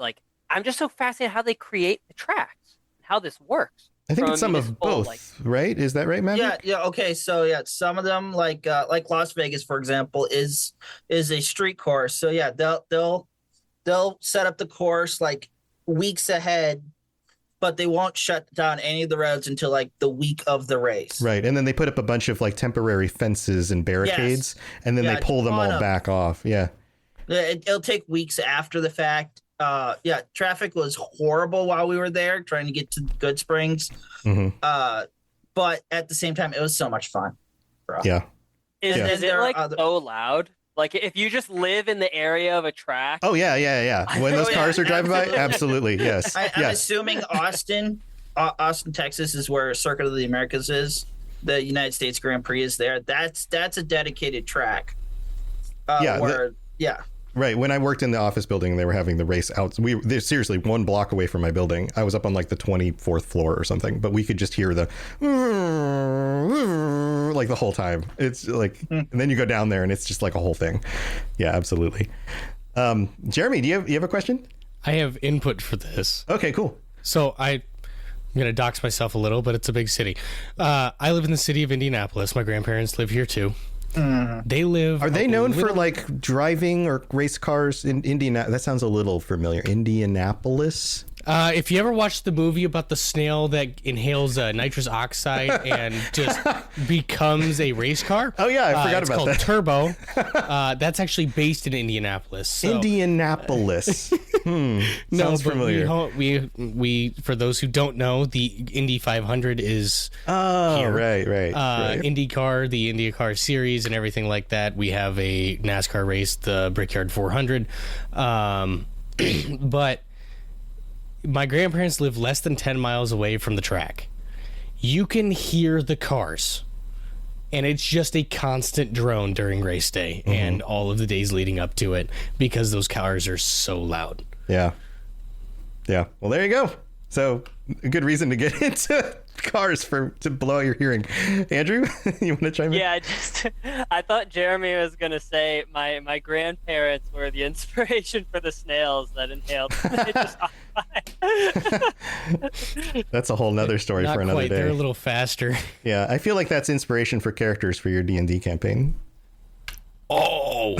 I'm just so fascinated how they create the tracks, how this works. I think it's some of both, right? Is that right, Maverick? Yeah. Okay. So some of them, like Las Vegas, for example, is a street course. So yeah, they'll set up the course weeks ahead, but they won't shut down any of the roads until the week of the race. Right. And then they put up a bunch of temporary fences and barricades, and then they pull them all back off. Yeah. It'll take weeks after the fact. Traffic was horrible while we were there trying to get to Good Springs. Mm-hmm. But at the same time, it was so much fun. Bro. Yeah. Is it so loud? If you just live in the area of a track. Oh, yeah. When those cars are driving by, absolutely, yes. I'm assuming Austin, Texas is where Circuit of the Americas is. The United States Grand Prix is there. That's a dedicated track. Right. When I worked in the office building, they were having the race out. They're seriously 1 block away from my building. I was up on the 24th floor or something, but we could just hear the the whole time. It's and then you go down there and it's just a whole thing. Yeah, absolutely. Jeremy, do you have a question? I have input for this. Okay, cool. So I'm going to dox myself a little, but it's a big city. I live in the city of Indianapolis. My grandparents live here too. They live. Are they known for driving or race cars in Indiana? That sounds a little familiar. Indianapolis. If you ever watched the movie about the snail that inhales nitrous oxide and just becomes a race car. Oh yeah, I forgot about that. It's called Turbo. That's actually based in Indianapolis. So. Indianapolis. Sounds familiar. We for those who don't know, the Indy 500 is here. Right. IndyCar, the IndyCar series, and everything like that. We have a NASCAR race, the Brickyard 400, but. My grandparents live less than 10 miles away from the track. You can hear the cars and it's just a constant drone during race day and all of the days leading up to it because those cars are so loud. Yeah. Well, there you go. So a good reason to get into cars to blow out your hearing. Andrew, you want to chime in? Yeah, I thought Jeremy was gonna say my grandparents were the inspiration for the snails that inhaled. They just That's a whole nother story Not for another quite. day. They're a little faster. Yeah, I feel like that's inspiration for characters for your D&D campaign. Oh.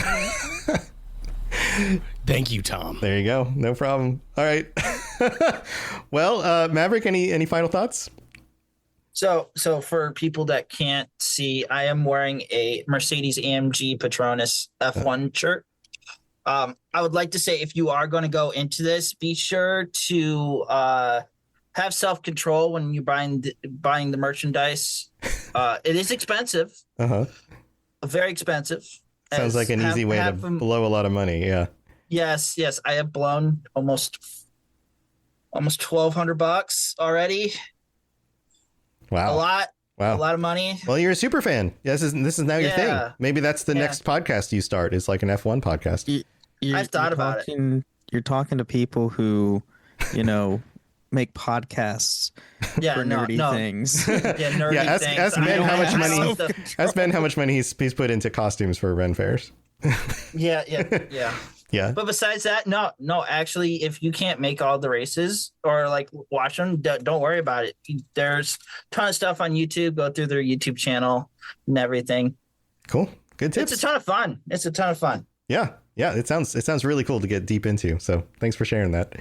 Thank you, Tom. There you go. No problem. All right. Well, Maverick, any final thoughts? So for people that can't see, I am wearing a Mercedes AMG Patronus F1 shirt. I would like to say, if you are going to go into this, be sure to have self-control when you're buying the merchandise. It is expensive. Very expensive. Sounds like an easy way to blow a lot of money. Yeah. Yes. I have blown almost $1,200 already. Wow. A lot. Wow. A lot of money. Well, you're a super fan. This is now your thing. Maybe that's the next podcast you start. It's like an F1 podcast. I've thought about it. You're talking to people who, make podcasts for nerdy things. Nerdy ask Ben how much money. Ask Ben how much money he's put into costumes for Ren fairs. Yeah. Yeah. But besides that, no. Actually, if you can't make all the races or like watch them, don't worry about it. There's a ton of stuff on YouTube. Go through their YouTube channel and everything. Cool. Good tips. It's a ton of fun. Yeah. It sounds really cool to get deep into. So thanks for sharing that.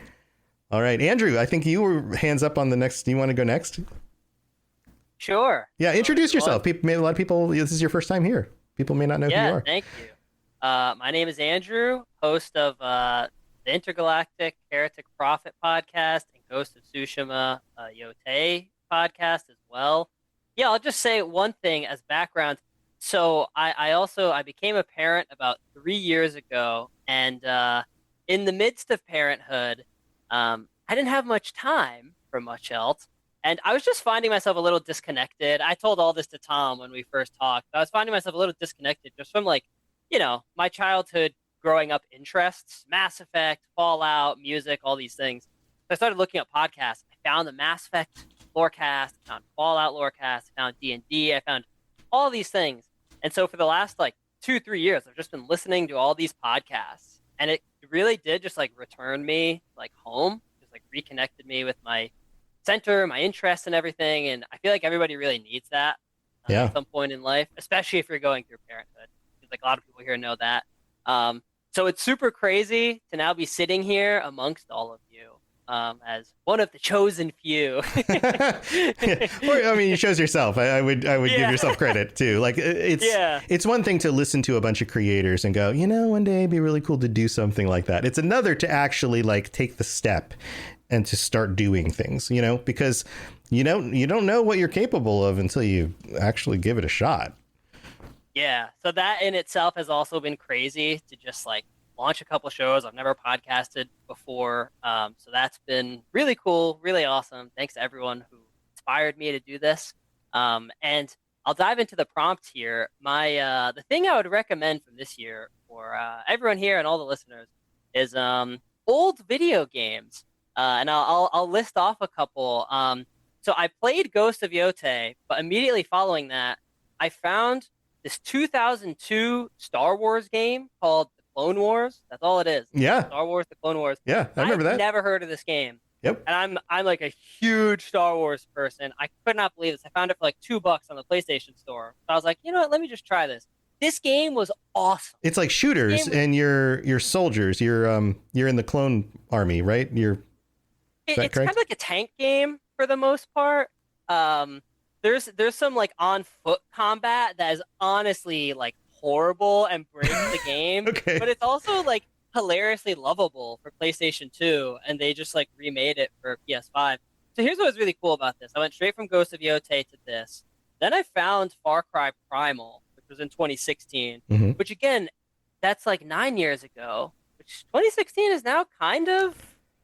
All right, Andrew, I think you were hands up on the next. Do you want to go next? Sure. Yeah. Introduce yourself. A lot of people. This is your first time here. People may not know who you are. Thank you. My name is Andrew, host of the Intergalactic Heretic Prophet podcast and Ghost of Tsushima Yotei podcast as well. Yeah, I'll just say one thing as background. So I became a parent about 3 years ago, and in the midst of parenthood, I didn't have much time for much else. And I was just finding myself a little disconnected. I told all this to Tom when we first talked. I was finding myself a little disconnected just from my childhood growing up interests, Mass Effect, Fallout, music, all these things. So I started looking up podcasts. I found the Mass Effect Lorecast, I found Fallout Lorecast, I found D&D, I found all these things. And so for the last 2-3 years, I've just been listening to all these podcasts. And it really did just return me home, just reconnected me with my center, my interests and everything. And I feel like everybody really needs that at some point in life, especially if you're going through parenthood. A lot of people here know that. So it's super crazy to now be sitting here amongst all of you as one of the chosen few. Or, you chose yourself. I would give yourself credit too. It's one thing to listen to a bunch of creators and go, one day it'd be really cool to do something like that. It's another to actually take the step and to start doing things, because you don't know what you're capable of until you actually give it a shot. Yeah, so that in itself has also been crazy to just launch a couple shows. I've never podcasted before, so that's been really cool, really awesome. Thanks to everyone who inspired me to do this. And I'll dive into the prompt here. The thing I would recommend from this year for everyone here and all the listeners is old video games, and I'll list off a couple. So I played Ghost of Yotei, but immediately following that, I found this 2002 Star Wars game called The Clone Wars. That's all it is. Yeah. Star Wars, The Clone Wars. Yeah, I remember that. I've never heard of this game. Yep. And I'm a huge Star Wars person. I could not believe this. I found it for $2 on the PlayStation Store. So I was like, you know what? Let me just try this. This game was awesome. It's like shooters, and you're soldiers. You're in the clone army, right? It's kind of like a tank game for the most part. There's some on foot combat that is honestly horrible and breaks the game. Okay. But it's also hilariously lovable for PlayStation 2, and they just remade it for PS5. So here's what was really cool about this. I went straight from Ghost of Yotei to this. Then I found Far Cry Primal, which was in 2016, which again, that's 9 years ago, which 2016 is now kind of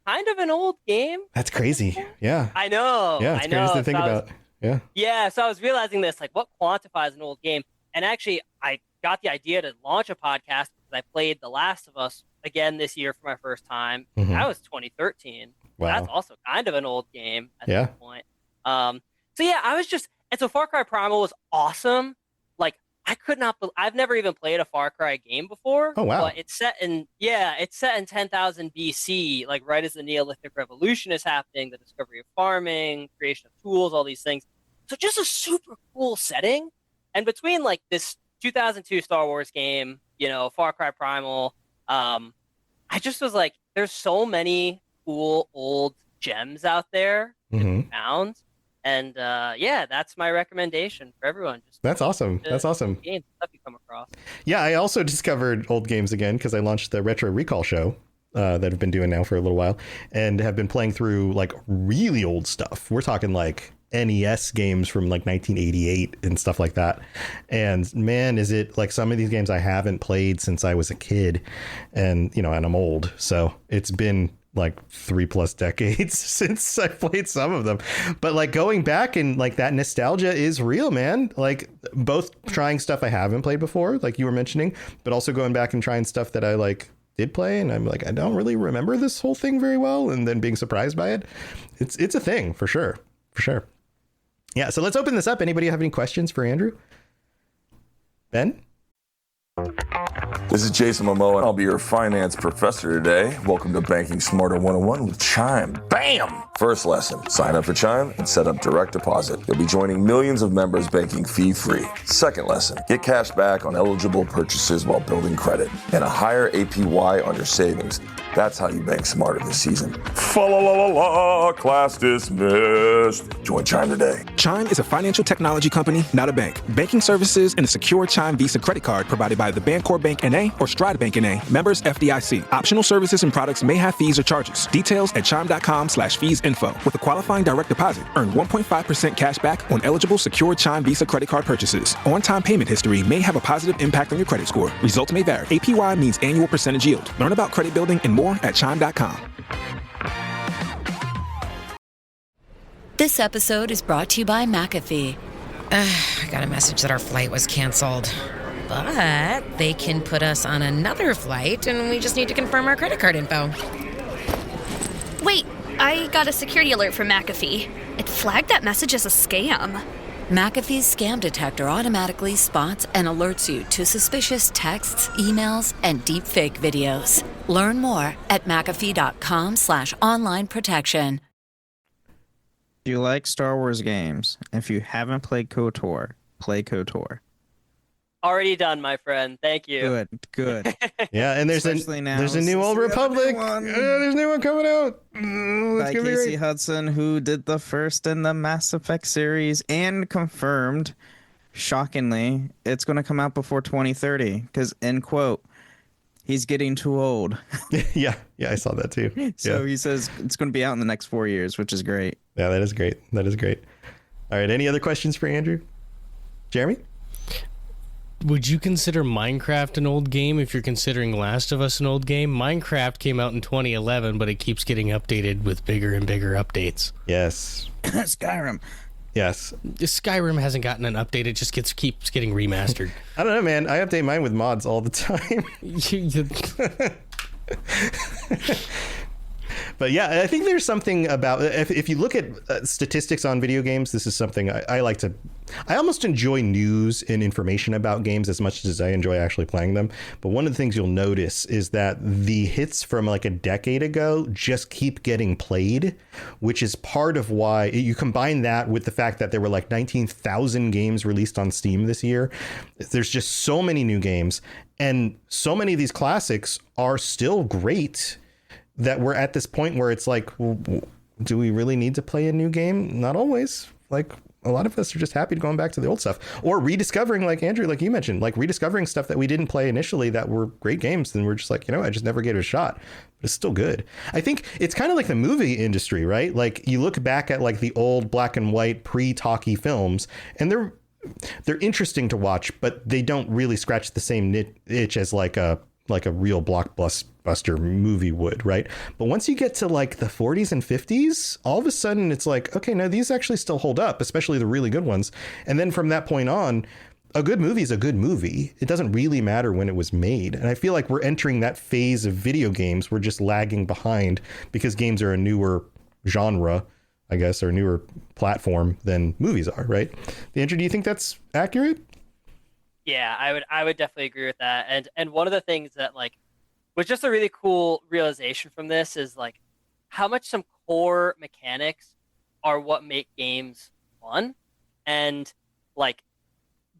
an old game. That's crazy. Yeah. I know. Yeah, it's I know. crazy to think about. Yeah. Yeah, so I was realizing this, like, what quantifies an old game? And actually, I got the idea to launch a podcast because I played The Last of Us again this year for my first time. Mhm. That was 2013. Wow. That's also kind of an old game at Yeah. that point. So yeah, I was just, and so Far Cry Primal was awesome. Like, I could not, I've never even played a Far Cry game before. Oh, wow. But it's set in 10,000 BC, like right as the Neolithic Revolution is happening, the discovery of farming, creation of tools, all these things. So just a super cool setting. And between like this 2002 Star Wars game, Far Cry Primal, I just was like, there's so many cool old gems out there to be found. And yeah, that's my recommendation for everyone. Just That's awesome. That's awesome. Games, stuff you come across. Yeah, I also discovered old games again because I launched the Retro Recall show that I've been doing now for a little while and have been playing through like really old stuff. We're talking like NES games from like 1988 and stuff like that. And man, is it like some of these games I haven't played since I was a kid, and and I'm old. So it's been like 3+ decades since I played some of them, but like going back and like that nostalgia is real, man. Like both trying stuff I haven't played before, like you were mentioning, but also going back and trying stuff that I like did play. And I'm like, I don't really remember this whole thing very well. And then being surprised by it. It's a thing for sure. For sure. Yeah. So let's open this up. Anybody have any questions for Andrew? Ben? This is Jason Momoa, and I'll be your finance professor today. Welcome to Banking Smarter 101 with Chime. Bam! First lesson, sign up for Chime and set up direct deposit. You'll be joining millions of members banking fee-free. Second lesson, get cash back on eligible purchases while building credit and a higher APY on your savings. That's how you bank smarter this season. Fa-la-la-la-la, class dismissed. Join Chime today. Chime is a financial technology company, not a bank. Banking services and a secure Chime Visa credit card provided by the Bancorp Bank N.A. or Stride Bank N.A. Members FDIC. Optional services and products may have fees or charges. Details at chime.com/fees-info. With a qualifying direct deposit, earn 1.5% cash back on eligible secure Chime Visa credit card purchases. On-time payment history may have a positive impact on your credit score. Results may vary. APY means annual percentage yield. Learn about credit building and more at chime.com. This episode is brought to you by McAfee. I got a message that our flight was canceled. But they can put us on another flight, and we just need to confirm our credit card info. Wait, I got a security alert from McAfee. It flagged that message as a scam. McAfee's scam detector automatically spots and alerts you to suspicious texts, emails, and deepfake videos. Learn more at McAfee.com/online protection. Do you like Star Wars games? If you haven't played KOTOR, play KOTOR. Already done, my friend. Thank you. Good. Yeah, and there's a new Old Republic. There's a new one coming out. By Casey Hudson, who did the first in the Mass Effect series and confirmed, shockingly, it's going to come out before 2030 because, end quote, he's getting too old. Yeah, I saw that too. So yeah. He says it's going to be out in the next 4 years, which is great. Yeah, that is great. All right, any other questions for Andrew? Jeremy? Would you consider Minecraft an old game if you're considering Last of Us an old game? Minecraft came out in 2011, but it keeps getting updated with bigger and bigger updates. Yes. Skyrim. Yes. Skyrim hasn't gotten an update. It just keeps getting remastered. I don't know, man. I update mine with mods all the time. But yeah, I think there's something about if you look at statistics on video games, this is something I like to. I almost enjoy news and information about games as much as I enjoy actually playing them. But one of the things you'll notice is that the hits from like a decade ago just keep getting played, which is part of why you combine that with the fact that there were like 19,000 games released on Steam this year. There's just so many new games, and so many of these classics are still great, that we're at this point where it's like, well, do we really need to play a new game? Not always. Like, a lot of us are just happy to going back to the old stuff or rediscovering, like Andrew, like you mentioned, like rediscovering stuff that we didn't play initially that were great games. And we're just like, I just never gave it a shot, but it's still good. I think it's kind of like the movie industry, right? Like you look back at like the old black and white pre-talkie films, and they're interesting to watch, but they don't really scratch the same itch as like a real blockbuster blockbuster movie would, right? But once you get to like the 40s and 50s, all of a sudden it's like, okay, no, these actually still hold up, especially the really good ones. And then from that point on, a good movie is a good movie. It doesn't really matter when it was made. And I feel like we're entering that phase of video games. We're just lagging behind because games are a newer genre, I guess, or newer platform than movies are, right? Andrew, do you think that's accurate? Yeah, I would definitely agree with that. And one of the things that like was just a really cool realization from this is like how much some core mechanics are what make games fun. And like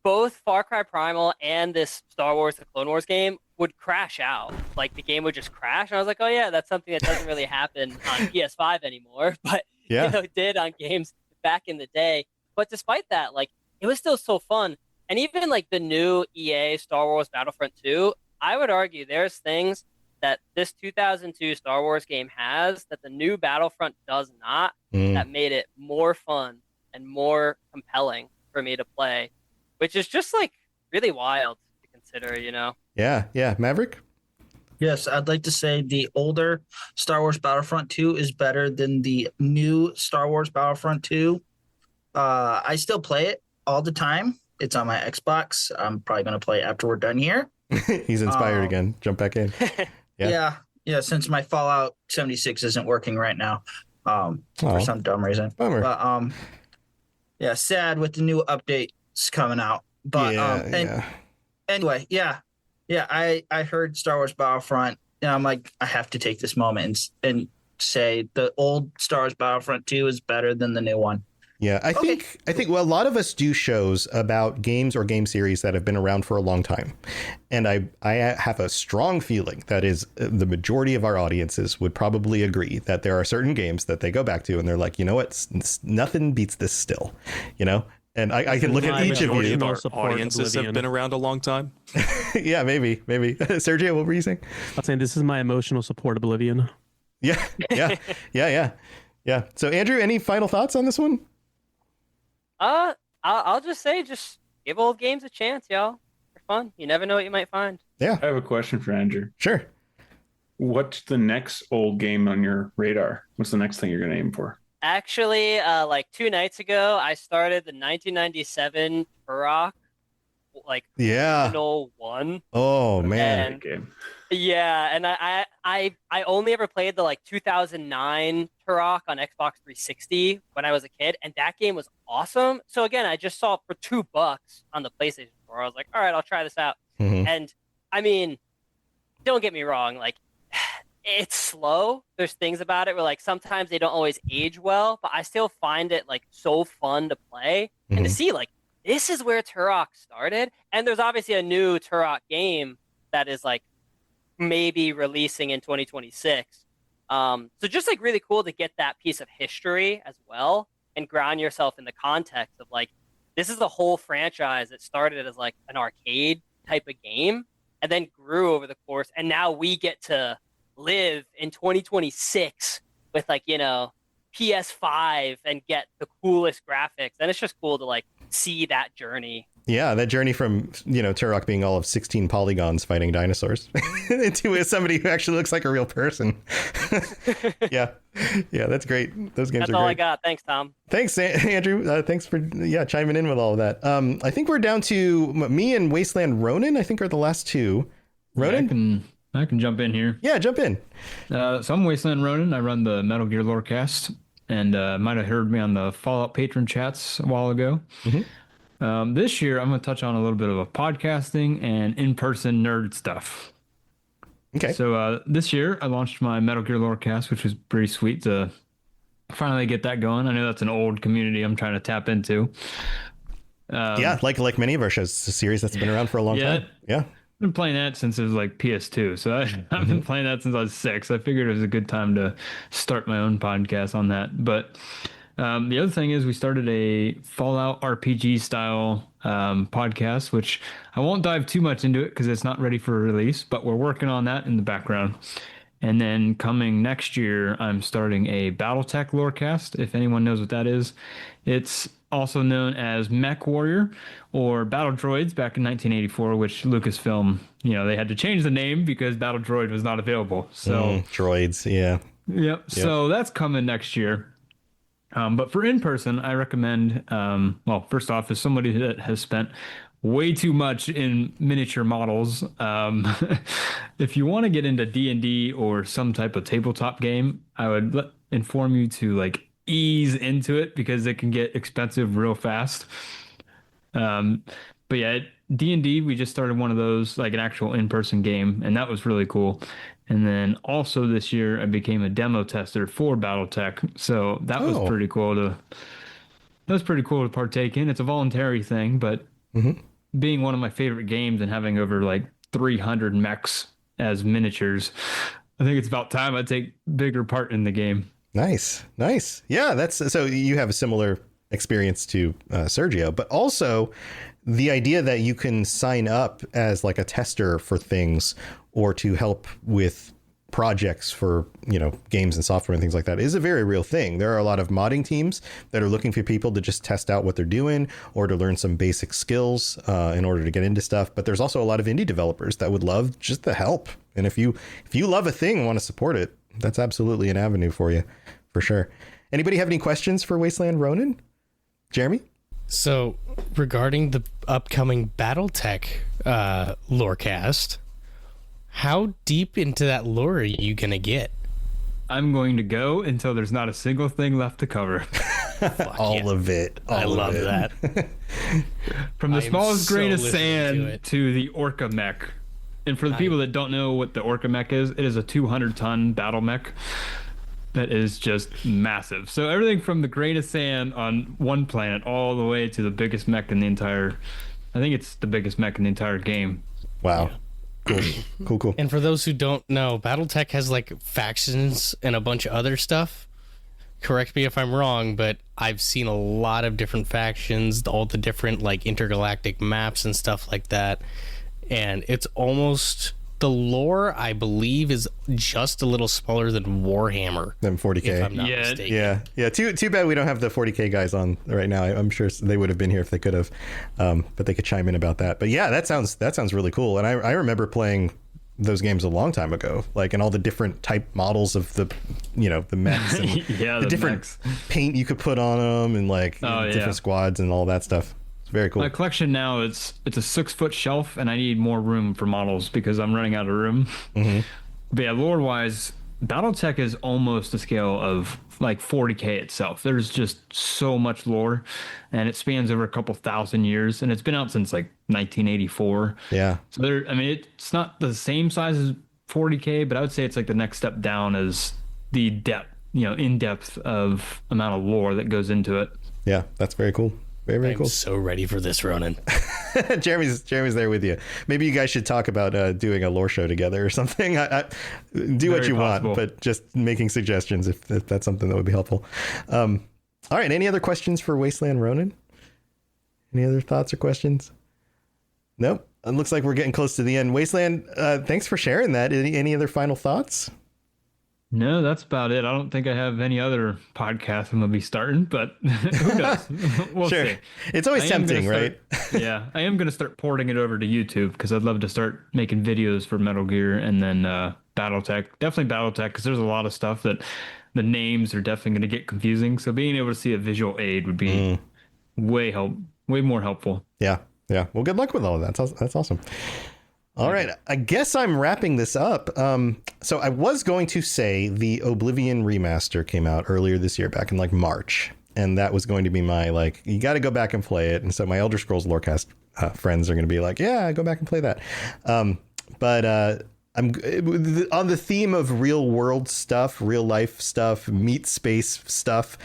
both Far Cry Primal and this Star Wars The Clone Wars game would crash out. Like the game would just crash. And I was like, oh yeah, that's something that doesn't really happen on PS5 anymore, but it did on games back in the day. But despite that, like it was still so fun. And even like the new EA Star Wars Battlefront 2, I would argue there's things that this 2002 Star Wars game has that the new Battlefront does not, that made it more fun and more compelling for me to play, which is just like really wild to consider, you know? Yeah. Maverick? Yes, I'd like to say the older Star Wars Battlefront 2 is better than the new Star Wars Battlefront 2. I still play it all the time. It's on my Xbox. I'm probably going to play it after we're done here. He's inspired again. Jump back in. Yeah. Since my Fallout 76 isn't working right now for some dumb reason. Bummer. But sad with the new updates coming out. But anyway, I heard Star Wars Battlefront, and I'm like, I have to take this moment and say the old Star Wars Battlefront 2 is better than the new one. Yeah, I think well, a lot of us do shows about games or game series that have been around for a long time. And I have a strong feeling that is the majority of our audiences would probably agree that there are certain games that they go back to and they're like, you know what, nothing beats this still, you know? And I can look at each of you. Our audiences have been around a long time. Yeah, maybe. Sergio, what were you saying? I'm saying this is my emotional support Oblivion. Yeah. So Andrew, any final thoughts on this one? I'll just say, just give old games a chance, y'all. They're fun. You never know what you might find. Yeah. I have a question for Andrew. Sure. What's the next old game on your radar? What's the next thing you're going to aim for? Actually, like 2 nights ago, I started the 1997 Turok, like original one. Oh man. And I only ever played the like 2009 Turok on Xbox 360 when I was a kid, and that game was awesome. So again, I just saw it for $2 on the PlayStation 4. I was like, all right, I'll try this out. And I mean, don't get me wrong, like it's slow. There's things about it where like sometimes they don't always age well, but I still find it like so fun to play and to see like this is where Turok started. And there's obviously a new Turok game that is like maybe releasing in 2026. So just like really cool to get that piece of history as well and ground yourself in the context of like, this is a whole franchise that started as like an arcade type of game and then grew over the course. And now we get to live in 2026 with like, you know, PS5 and get the coolest graphics. And it's just cool to like see that journey. Yeah, that journey from, you know, Turok being all of 16 polygons fighting dinosaurs into somebody who actually looks like a real person. Yeah, that's great. Those games that's are great. That's all I got. Thanks, Tom. Thanks, Andrew. Thanks for chiming in with all of that. I think we're down to me and Wasteland Ronan, I think are the last two. Ronan? I can jump in here. Yeah, jump in. So I'm Wasteland Ronan. I run the Metal Gear Lorecast, and might have heard me on the Fallout patron chats a while ago. This year, I'm going to touch on a little bit of a podcasting and in-person nerd stuff. Okay. So this year, I launched my Metal Gear Lorecast, which was pretty sweet to finally get that going. I know that's an old community I'm trying to tap into. Like many of our shows, it's a series that's been around for a long time. Yeah. I've been playing that since it was like PS2. So I've been playing that since I was 6. I figured it was a good time to start my own podcast on that. But the other thing is we started a Fallout RPG style podcast, which I won't dive too much into it because it's not ready for release, but we're working on that in the background. And then coming next year, I'm starting a Battletech Lorecast, if anyone knows what that is. It's also known as Mech Warrior or Battle Droids back in 1984, which Lucasfilm, they had to change the name because Battle Droid was not available. So droids, yeah. Yep. So that's coming next year. But for in person, I recommend, first off, as somebody that has spent way too much in miniature models, if you want to get into D&D or some type of tabletop game, I would inform you to ease into it because it can get expensive real fast. But yeah, D&D, we just started one of those, like an actual in-person game, and that was really cool. And then also this year, I became a demo tester for BattleTech, so that was pretty cool to partake in. It's a voluntary thing, but being one of my favorite games and having over 300 mechs as miniatures, I think it's about time I take bigger part in the game. Nice. Yeah, so you have a similar experience to Sergio, but also the idea that you can sign up as a tester for things or to help with projects for, games and software and things like that is a very real thing. There are a lot of modding teams that are looking for people to just test out what they're doing or to learn some basic skills in order to get into stuff. But there's also a lot of indie developers that would love just the help. And if you love a thing and want to support it, that's absolutely an avenue for you, for sure. Anybody have any questions for Wasteland Ronin? Jeremy? So regarding the upcoming BattleTech lorecast, how deep into that lore are you going to get? I'm going to go until there's not a single thing left to cover. All of it. I love that. From the smallest grain of sand to the Orca mech. And for the people that don't know what the Orca mech is, it is a 200-ton battle mech that is just massive. So everything from the grain of sand on one planet all the way to the biggest mech in the entire... I think it's the biggest mech in the entire game. Wow. Yeah. Cool. And for those who don't know, BattleTech has factions and a bunch of other stuff. Correct me if I'm wrong, but I've seen a lot of different factions, all the different intergalactic maps and stuff like that. And it's almost... The lore, I believe, is just a little smaller than Warhammer. Than 40K. If I'm not mistaken. Yeah. Too bad we don't have the 40K guys on right now. I'm sure they would have been here if they could have, but they could chime in about that. But yeah, that sounds really cool. And I remember playing those games a long time ago, and all the different type models of the mechs and the different mechs. Paint you could put on them and different squads and all that stuff. Very cool. My collection now, it's a 6-foot shelf, and I need more room for models because I'm running out of room. But yeah, lore-wise, BattleTech is almost the scale of 40K itself. There's just so much lore, and it spans over a couple thousand years, and it's been out since 1984. Yeah. So it's not the same size as 40K, but I would say it's the next step down as the depth, in-depth of amount of lore that goes into it. Yeah, that's very cool. Very cool. I'm so ready for this, Ronan. Jeremy's there with you. Maybe you guys should talk about doing a lore show together or something. Do what you want, but just making suggestions if that's something that would be helpful. All right. Any other questions for Wasteland Ronin? Any other thoughts or questions? Nope. It looks like we're getting close to the end. Wasteland, thanks for sharing that. Any other final thoughts? No, that's about it. I don't think I have any other podcast I'm going to be starting, but who knows? We'll see. It's always tempting, right? Yeah, I am going to start porting it over to YouTube because I'd love to start making videos for Metal Gear and then BattleTech. Definitely BattleTech because there's a lot of stuff that the names are definitely going to get confusing. So being able to see a visual aid would be way more helpful. Yeah. Well, good luck with all of that. That's awesome. All right, I guess I'm wrapping this up. So I was going to say the Oblivion remaster came out earlier this year, back in March. And that was going to be my, you got to go back and play it. And so my Elder Scrolls Lorecast friends are going to be yeah, go back and play that. But I'm on the theme of real world stuff, real life stuff, meat space stuff.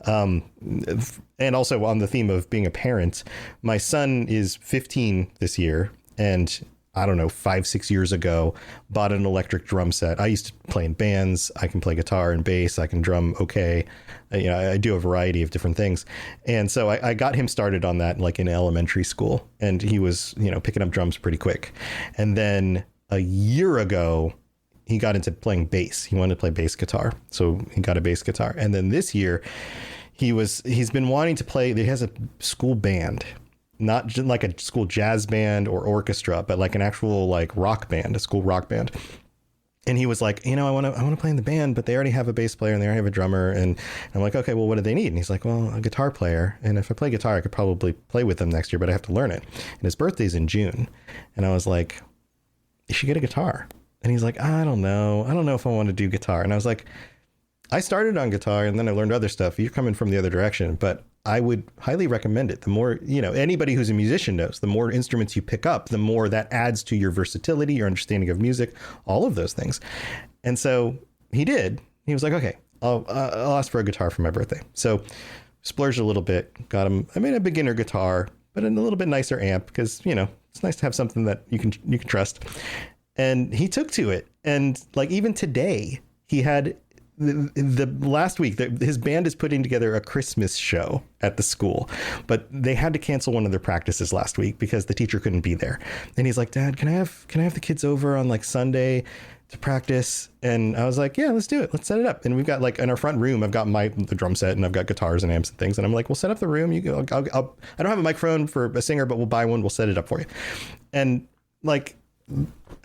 And also on the theme of being a parent. My son is 15 this year, and I don't know, 5-6 years ago, bought an electric drum set. I used to play in bands. I can play guitar and bass. I can drum okay. I do a variety of different things. And so I got him started on that in elementary school. And he was, picking up drums pretty quick. And then a year ago, he got into playing bass. He wanted to play bass guitar. So he got a bass guitar. And then this year, he's been wanting to play. He has a school band, not just like a school jazz band or orchestra, but like an actual like rock band, a school rock band. And he was like, I want to play in the band, but they already have a bass player and they already have a drummer. And I'm like, okay, well, what do they need? And he's like, well, a guitar player. And if I play guitar, I could probably play with them next year, but I have to learn it. And his birthday's in June. And I was like, you should get a guitar. And he's like, I don't know if I want to do guitar. And I was like, I started on guitar and then I learned other stuff. You're coming from the other direction, but I would highly recommend it. The more, anybody who's a musician knows, the more instruments you pick up, the more that adds to your versatility, your understanding of music, all of those things. And so he did. He was like, okay, I'll ask for a guitar for my birthday. So splurged a little bit, got him, I made a beginner guitar, but in a little bit nicer amp because, it's nice to have something that you can trust. And he took to it. And like even today, he had the last week, his band is putting together a Christmas show at the school, but they had to cancel one of their practices last week because the teacher couldn't be there. And he's like, Dad, can I have the kids over on like Sunday to practice? And I was like, yeah, let's do it. Let's set it up. And we've got like in our front room, I've got the drum set and I've got guitars and amps and things. And I'm like, we'll set up the room. You go. I don't have a microphone for a singer, but we'll buy one. We'll set it up for you. And like,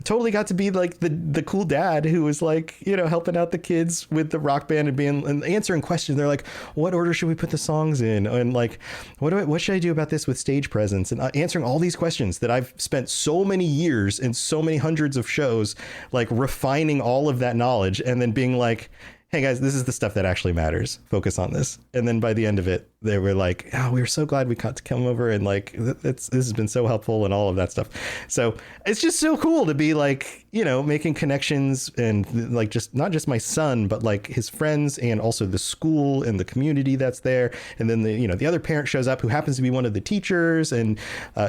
totally got to be like the cool dad who was like, helping out the kids with the rock band and answering questions. They're like, what order should we put the songs in? And like, what should I do about this with stage presence? And answering all these questions that I've spent so many years and so many hundreds of shows, like refining all of that knowledge and then being like, hey guys, this is the stuff that actually matters. Focus on this. And then by the end of it, they were like, oh, we were so glad we got to come over and like, this has been so helpful and all of that stuff. So it's just so cool to be like, making connections and like just not just my son, but like his friends and also the school and the community that's there. And then the other parent shows up who happens to be one of the teachers. And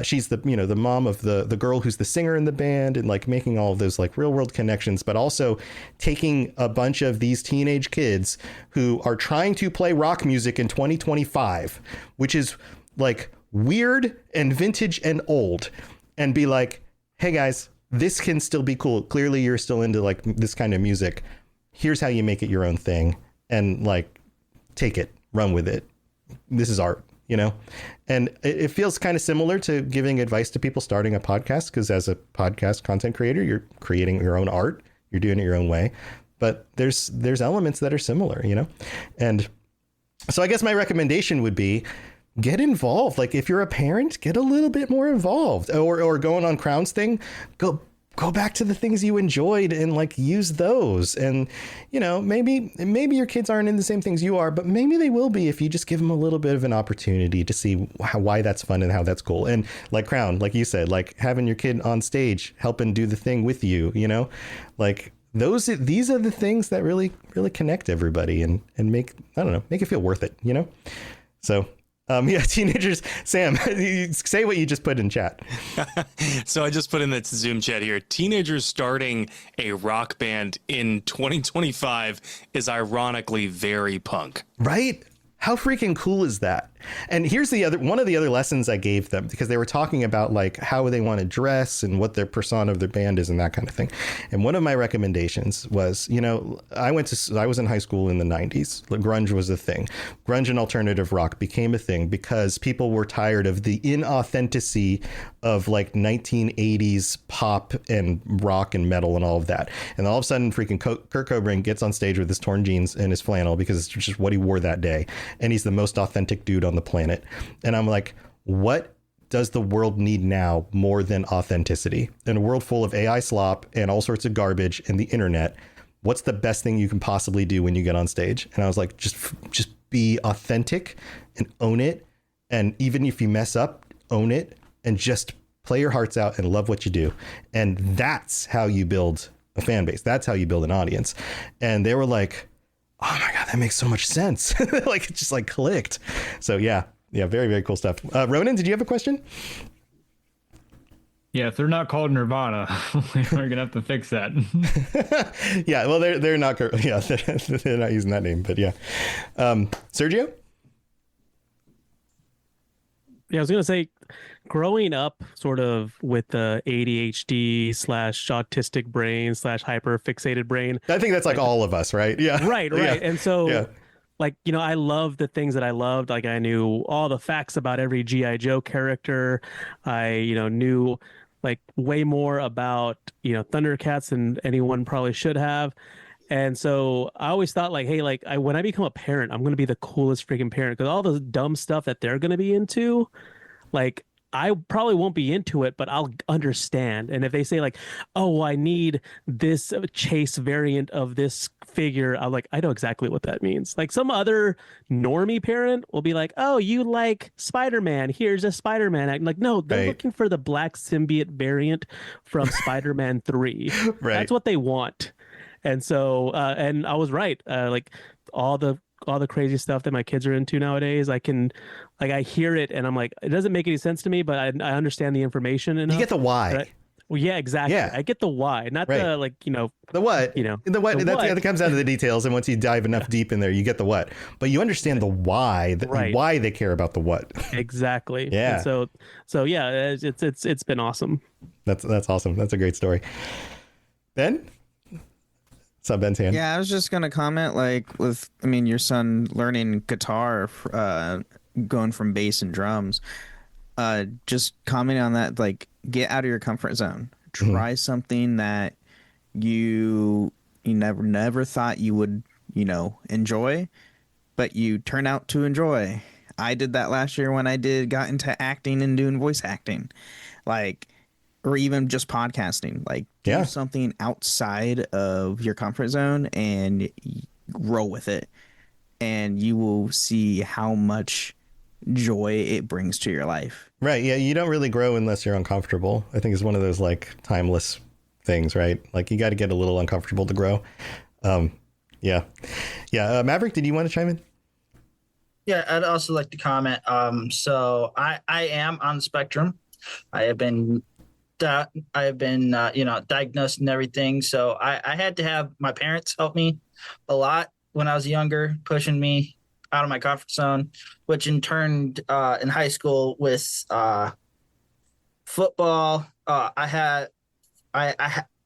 she's the mom of the girl who's the singer in the band and like making all of those like real world connections, but also taking a bunch of these teenage kids who are trying to play rock music in 2025, which is like weird and vintage and old, and be like, hey guys, this can still be cool. Clearly you're still into like this kind of music. Here's how you make it your own thing and like take it, run with it. This is art, and it feels kind of similar to giving advice to people starting a podcast, because as a podcast content creator, you're creating your own art, you're doing it your own way. But there's elements that are similar, and so I guess my recommendation would be get involved. Like if you're a parent, get a little bit more involved, or going on Crown's thing, go back to the things you enjoyed and like use those. And, maybe your kids aren't in the same things you are, but maybe they will be if you just give them a little bit of an opportunity to see why that's fun and how that's cool. And like Crown, like you said, like having your kid on stage, helping do the thing with you, like these are the things that really connect everybody and make it feel worth it, so teenagers. Sam, say what you just put in chat. So I just put in the Zoom chat here, teenagers starting a rock band in 2025 is ironically very punk, right? How freaking cool is that? And here's one of the other lessons I gave them, because they were talking about like how they want to dress and what their persona of their band is and that kind of thing. And one of my recommendations was, I was in high school in the 90s. Grunge was a thing. Grunge and alternative rock became a thing because people were tired of the inauthenticity of like 1980s pop and rock and metal and all of that. And all of a sudden freaking Kurt Cobain gets on stage with his torn jeans and his flannel because it's just what he wore that day. And he's the most authentic dude on the planet. And I'm like, what does the world need now more than authenticity? In a world full of AI slop and all sorts of garbage and the internet, what's the best thing you can possibly do when you get on stage? And I was like, just be authentic and own it. And even if you mess up, own it and just play your hearts out and love what you do. And that's how you build a fan base. That's how you build an audience. And they were like, oh my God, that makes so much sense. Like it just like clicked. So yeah, very, very cool stuff. Ronan, did you have a question? Yeah, if they're not called Nirvana, we're gonna have to fix that. Yeah, well, they're not. Yeah, they're not using that name, but yeah. Sergio? Yeah, I was gonna say, growing up sort of with the ADHD / autistic brain / hyper fixated brain. I think that's like all of us, right? Yeah. Right. Yeah. And so like, you know, I love the things that I loved. Like I knew all the facts about every G.I. Joe character. I, you know, knew like way more about, you know, Thundercats than anyone probably should have. And so I always thought like, hey, like when I become a parent, I'm going to be the coolest freaking parent because all the dumb stuff that they're going to be into, like I probably won't be into it, but I'll understand. And if they say like, oh, I need this chase variant of this figure, I'm like, I know exactly what that means. Like some other normie parent will be like, oh, you like Spider-Man. Here's a Spider-Man. I'm like, no, they're looking for the black symbiote variant from Spider-Man 3. Right. That's what they want. And so, and I was right. Like all the crazy stuff that my kids are into nowadays, I hear it and I'm like, it doesn't make any sense to me, but I understand the information enough. You get the why. Well, yeah, exactly. Yeah. I get the why, not the like, you know, the what. You know, the what. That comes down to the details, and once you dive enough deep in there, you get the what. But you understand the why. Why they care about the what. Exactly. Yeah. And so yeah, it's been awesome. That's awesome. That's a great story. Ben. What's up, Ben's hand? Yeah, I was just gonna comment, like, your son learning guitar, going from bass and drums. Just commenting on that, like, get out of your comfort zone. Try something that you never thought you would, enjoy, but you turn out to enjoy. I did that last year when I got into acting and doing voice acting, or even just podcasting. Like, do something outside of your comfort zone and roll with it, and you will see how much joy it brings to your life. Right. Yeah. You don't really grow unless you're uncomfortable. I think it's one of those like timeless things, right? Like you got to get a little uncomfortable to grow. Yeah. Maverick, did you want to chime in? Yeah, I'd also like to comment. So I am on the spectrum. I have been diagnosed and everything. So I had to have my parents help me a lot when I was younger, pushing me out of my comfort zone, which in turn in high school with football, I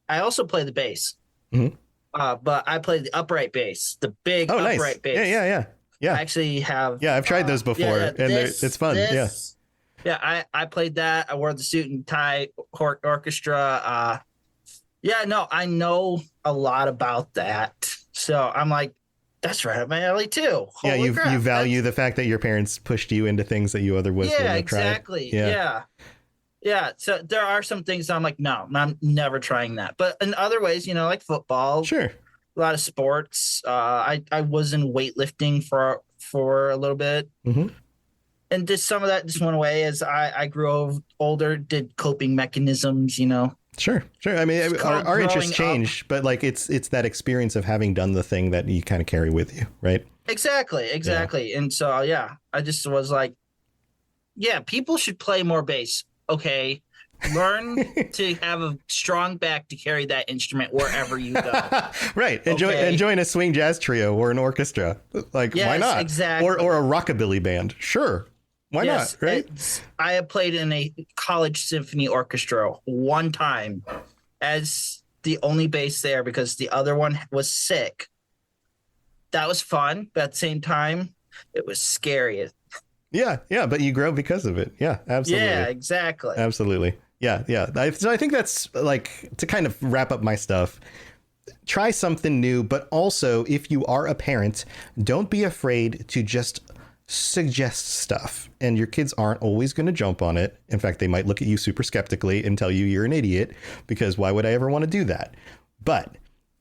also played the bass, but I played the upright bass, the big upright bass. Yeah. I actually have. Yeah, I've tried those before, and it's fun. Yeah, I played that. I wore the suit and tie orchestra. I know a lot lot that. So I'm like, that's right up my alley too. Holy crap, you value the fact that your parents pushed you into things that you otherwise wouldn't have tried. Exactly. Yeah. So there are some things I'm like, no, I'm never trying that. But in other ways, like football, sure, a lot of sports. I was in weightlifting for a little bit. And just some of that just went away as I grew older, did coping mechanisms, Sure. I mean, our interests change, but like it's that experience of having done the thing that you kind of carry with you, right? Exactly. Yeah. And so, I just was like, people should play more bass. Okay. Learn to have a strong back to carry that instrument wherever you go. Right. Join a swing jazz trio or an orchestra. Like, why not? Exactly. Or a rockabilly band. Sure. Why not? Right. I have played in a college symphony orchestra one time as the only bass there because the other one was sick. That was fun, but at the same time, it was scary. Yeah, but you grow because of it. Yeah, absolutely. Yeah, exactly. Absolutely. Yeah. So I think that's like to kind of wrap up my stuff. Try something new, but also if you are a parent, don't be afraid to just suggest stuff, and your kids aren't always going to jump on it. In fact, they might look at you super skeptically and tell you you're an idiot because why would I ever want to do that? But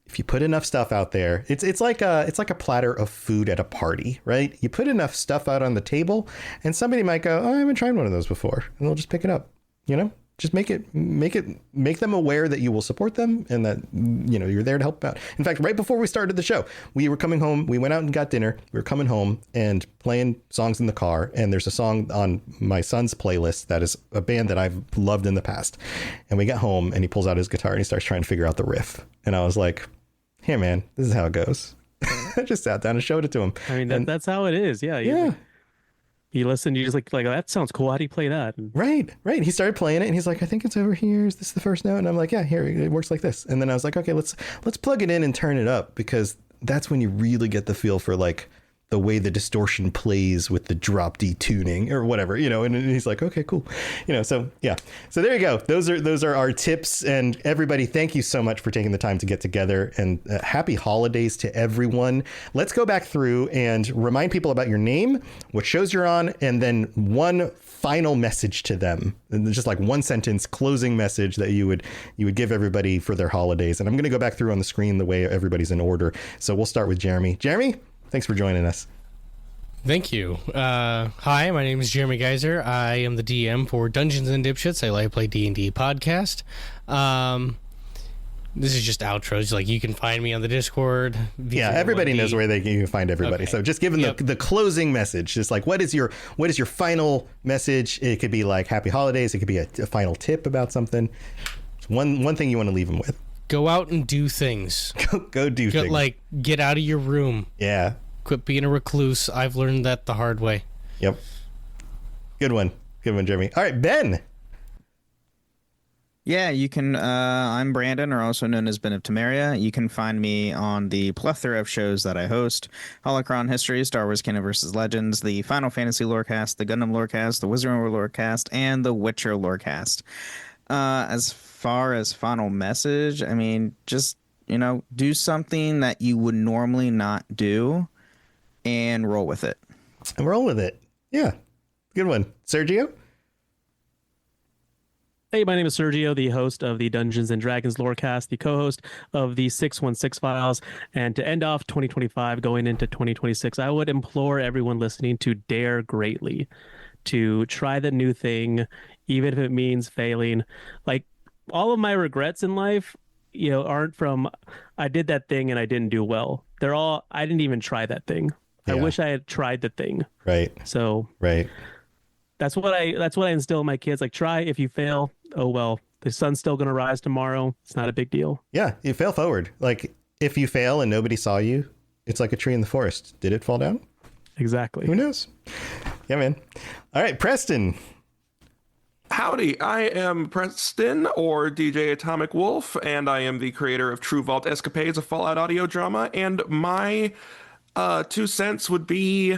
if you put enough stuff out there, it's like a platter of food at a party, right? You put enough stuff out on the table and somebody might go, oh, I haven't tried one of those before, and they'll just pick it up. Just make them aware that you will support them and that, you're there to help out. In fact, right before we started the show, we were coming home. We went out and got dinner. We were coming home and playing songs in the car. And there's a song on my son's playlist that is a band that I've loved in the past. And we got home and he pulls out his guitar and he starts trying to figure out the riff. And I was like, here, man, this is how it goes. I just sat down and showed it to him. I mean, that's how it is. Yeah. You listen, you just like that sounds cool. How do you play that? And right. He started playing it and he's like, I think it's over here. Is this the first note? And I'm like, yeah, here, it works like this. And then I was like, okay, let's plug it in and turn it up, because that's when you really get the feel for like the way the distortion plays with the drop D tuning or whatever, and he's like, okay, cool. So yeah. So there you go. Those are our tips, and everybody, thank you so much for taking the time to get together, and happy holidays to everyone. Let's go back through and remind people about your name, what shows you're on, and then one final message to them, and just like one sentence closing message that you would give everybody for their holidays. And I'm going to go back through on the screen the way everybody's in order. So we'll start with Jeremy. Jeremy, thanks for joining us. Thank you. Hi, my name is Jeremy Geyser. I am the DM for Dungeons and Dipshits, a live play D&D podcast. This is just outros. Like, you can find me on the Discord. Yeah, everybody knows where you can find everybody. Okay. So just give them the closing message. Just like, what is your final message? It could be like happy holidays. It could be a final tip about something. One thing you want to leave them with. Go out and do things. Go do things. Like, get out of your room. Yeah. Quit being a recluse. I've learned that the hard way. Yep. Good one, Jeremy. All right, Ben. Yeah, you can. I'm Brandon, or also known as Ben of Temeria. You can find me on the plethora of shows that I host: Holocron History, Star Wars Canon vs. Legends, the Final Fantasy Lorecast, the Gundam Lorecast, the Wizard Lorecast, and the Witcher Lorecast. As far as final message, I mean, just, do something that you would normally not do and roll with it. Yeah. Good one. Sergio? Hey, my name is Sergio, the host of the Dungeons and Dragons Lorecast, the co-host of the 616 Files. And to end off 2025, going into 2026, I would implore everyone listening to dare greatly, to try the new thing, even if it means failing. Like, all of my regrets in life, aren't from I did that thing and I didn't do well. They're all I didn't even try that thing. Yeah. I wish I had tried the thing. Right. So right. That's what I instill in my kids. Like, try. If you fail, oh well. The sun's still gonna rise tomorrow. It's not a big deal. Yeah, you fail forward. Like, if you fail and nobody saw you, it's like a tree in the forest. Did it fall down? Exactly. Who knows? Yeah, man. All right, Preston. Howdy, I am Preston, or DJ Atomic Wolf, and I am the creator of True Vault Escapades, a Fallout audio drama, and my 2 cents would be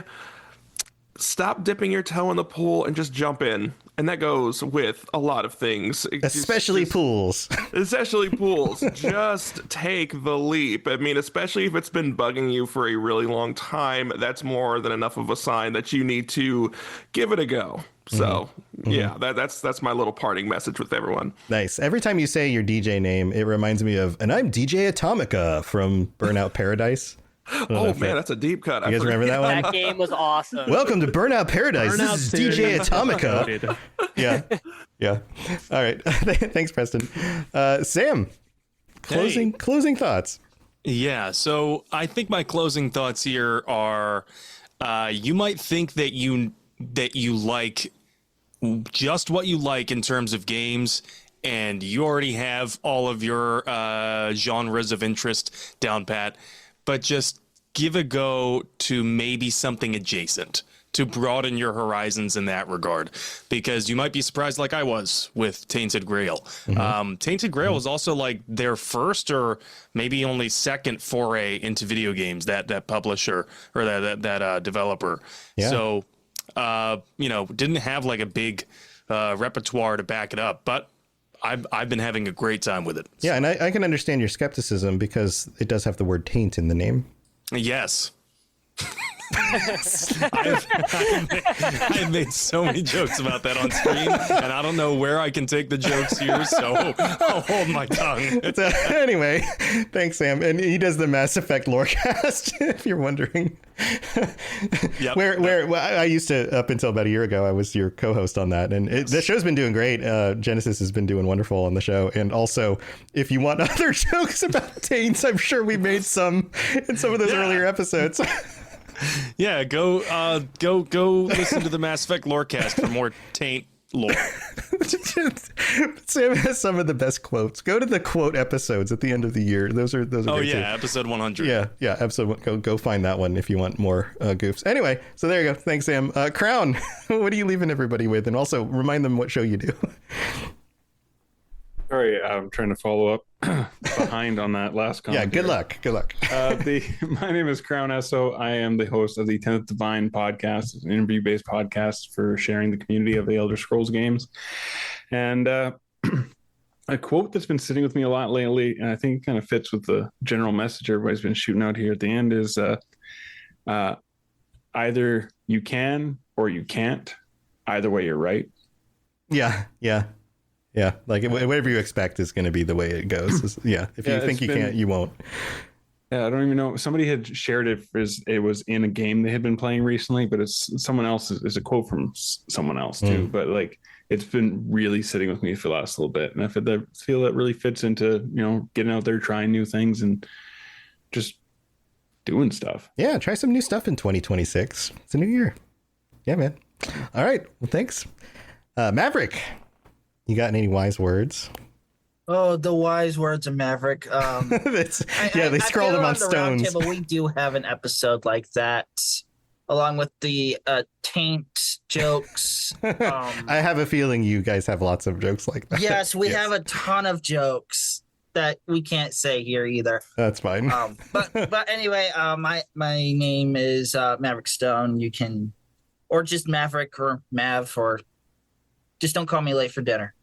stop dipping your toe in the pool and just jump in. And that goes with a lot of things. Especially pools. Especially pools. Just take the leap. I mean, especially if it's been bugging you for a really long time, that's more than enough of a sign that you need to give it a go. So, yeah, that's my little parting message with everyone. Nice. Every time you say your DJ name, it reminds me of, and I'm DJ Atomica from Burnout Paradise. Oh, man, that's a deep cut. You guys remember that one? That game was awesome. Welcome to Burnout Paradise. This is DJ Atomica. Yeah. All right. Thanks, Preston. Sam, closing thoughts. Yeah, so I think my closing thoughts here are you might think that you like just what you like in terms of games, and you already have all of your genres of interest down pat, but just give a go to maybe something adjacent to broaden your horizons in that regard, because you might be surprised like I was with Tainted Grail. Tainted Grail was also like their first or maybe only second foray into video games, that publisher or that developer. Yeah. So, didn't have like a big repertoire to back it up, but I've been having a great time with it. Yeah, and I can understand your skepticism because it does have the word taint in the name. Yes. I've made so many jokes about that on screen, and I don't know where I can take the jokes here, so I'll hold my tongue. Anyway, thanks, Sam. And he does the Mass Effect Lorecast, if you're wondering. Yep. Where I used to, up until about a year ago, I was your co-host on that, and the show's been doing great. Genesis has been doing wonderful on the show, and also, if you want other jokes about taints, I'm sure we made some in some of those earlier episodes. Yeah, go listen to the Mass Effect Lorecast for more taint lore. Sam has some of the best quotes. Go to the quote episodes at the end of the year. Those are oh great yeah, too. episode 100. Yeah, episode. Go find that one if you want more goofs. Anyway, so there you go. Thanks, Sam. Crown, what are you leaving everybody with? And also remind them what show you do. Sorry, I'm trying to follow up. behind on that last comment. Yeah, good luck. Good luck. My name is Crown Esso. I am the host of the 10th Divine podcast. It's an interview-based podcast for sharing the community of the Elder Scrolls games. And a quote that's been sitting with me a lot lately, and I think kind of fits with the general message everybody's been shooting out here at the end, is either you can or you can't. Either way, you're right. Yeah. Like whatever you expect is going to be the way it goes. Yeah. If you think you can't, you won't. Yeah, I don't even know. Somebody had shared it as it was in a game they had been playing recently, but it's someone else. Is a quote from someone else too. But like, it's been really sitting with me for the last little bit, and I feel that really fits into getting out there, trying new things, and just doing stuff. Yeah, try some new stuff in 2026. It's a new year. Yeah, man. All right. Well, thanks. Maverick, you got any wise words? Oh, the wise words of Maverick. They scrolled them on stones. Roundtable, we do have an episode like that, along with the taint jokes. I have a feeling you guys have lots of jokes like that. Yes, we have a ton of jokes that we can't say here either. That's fine. But anyway, my name is Maverick Stone. You can, or just Maverick or Mav, or just don't call me late for dinner.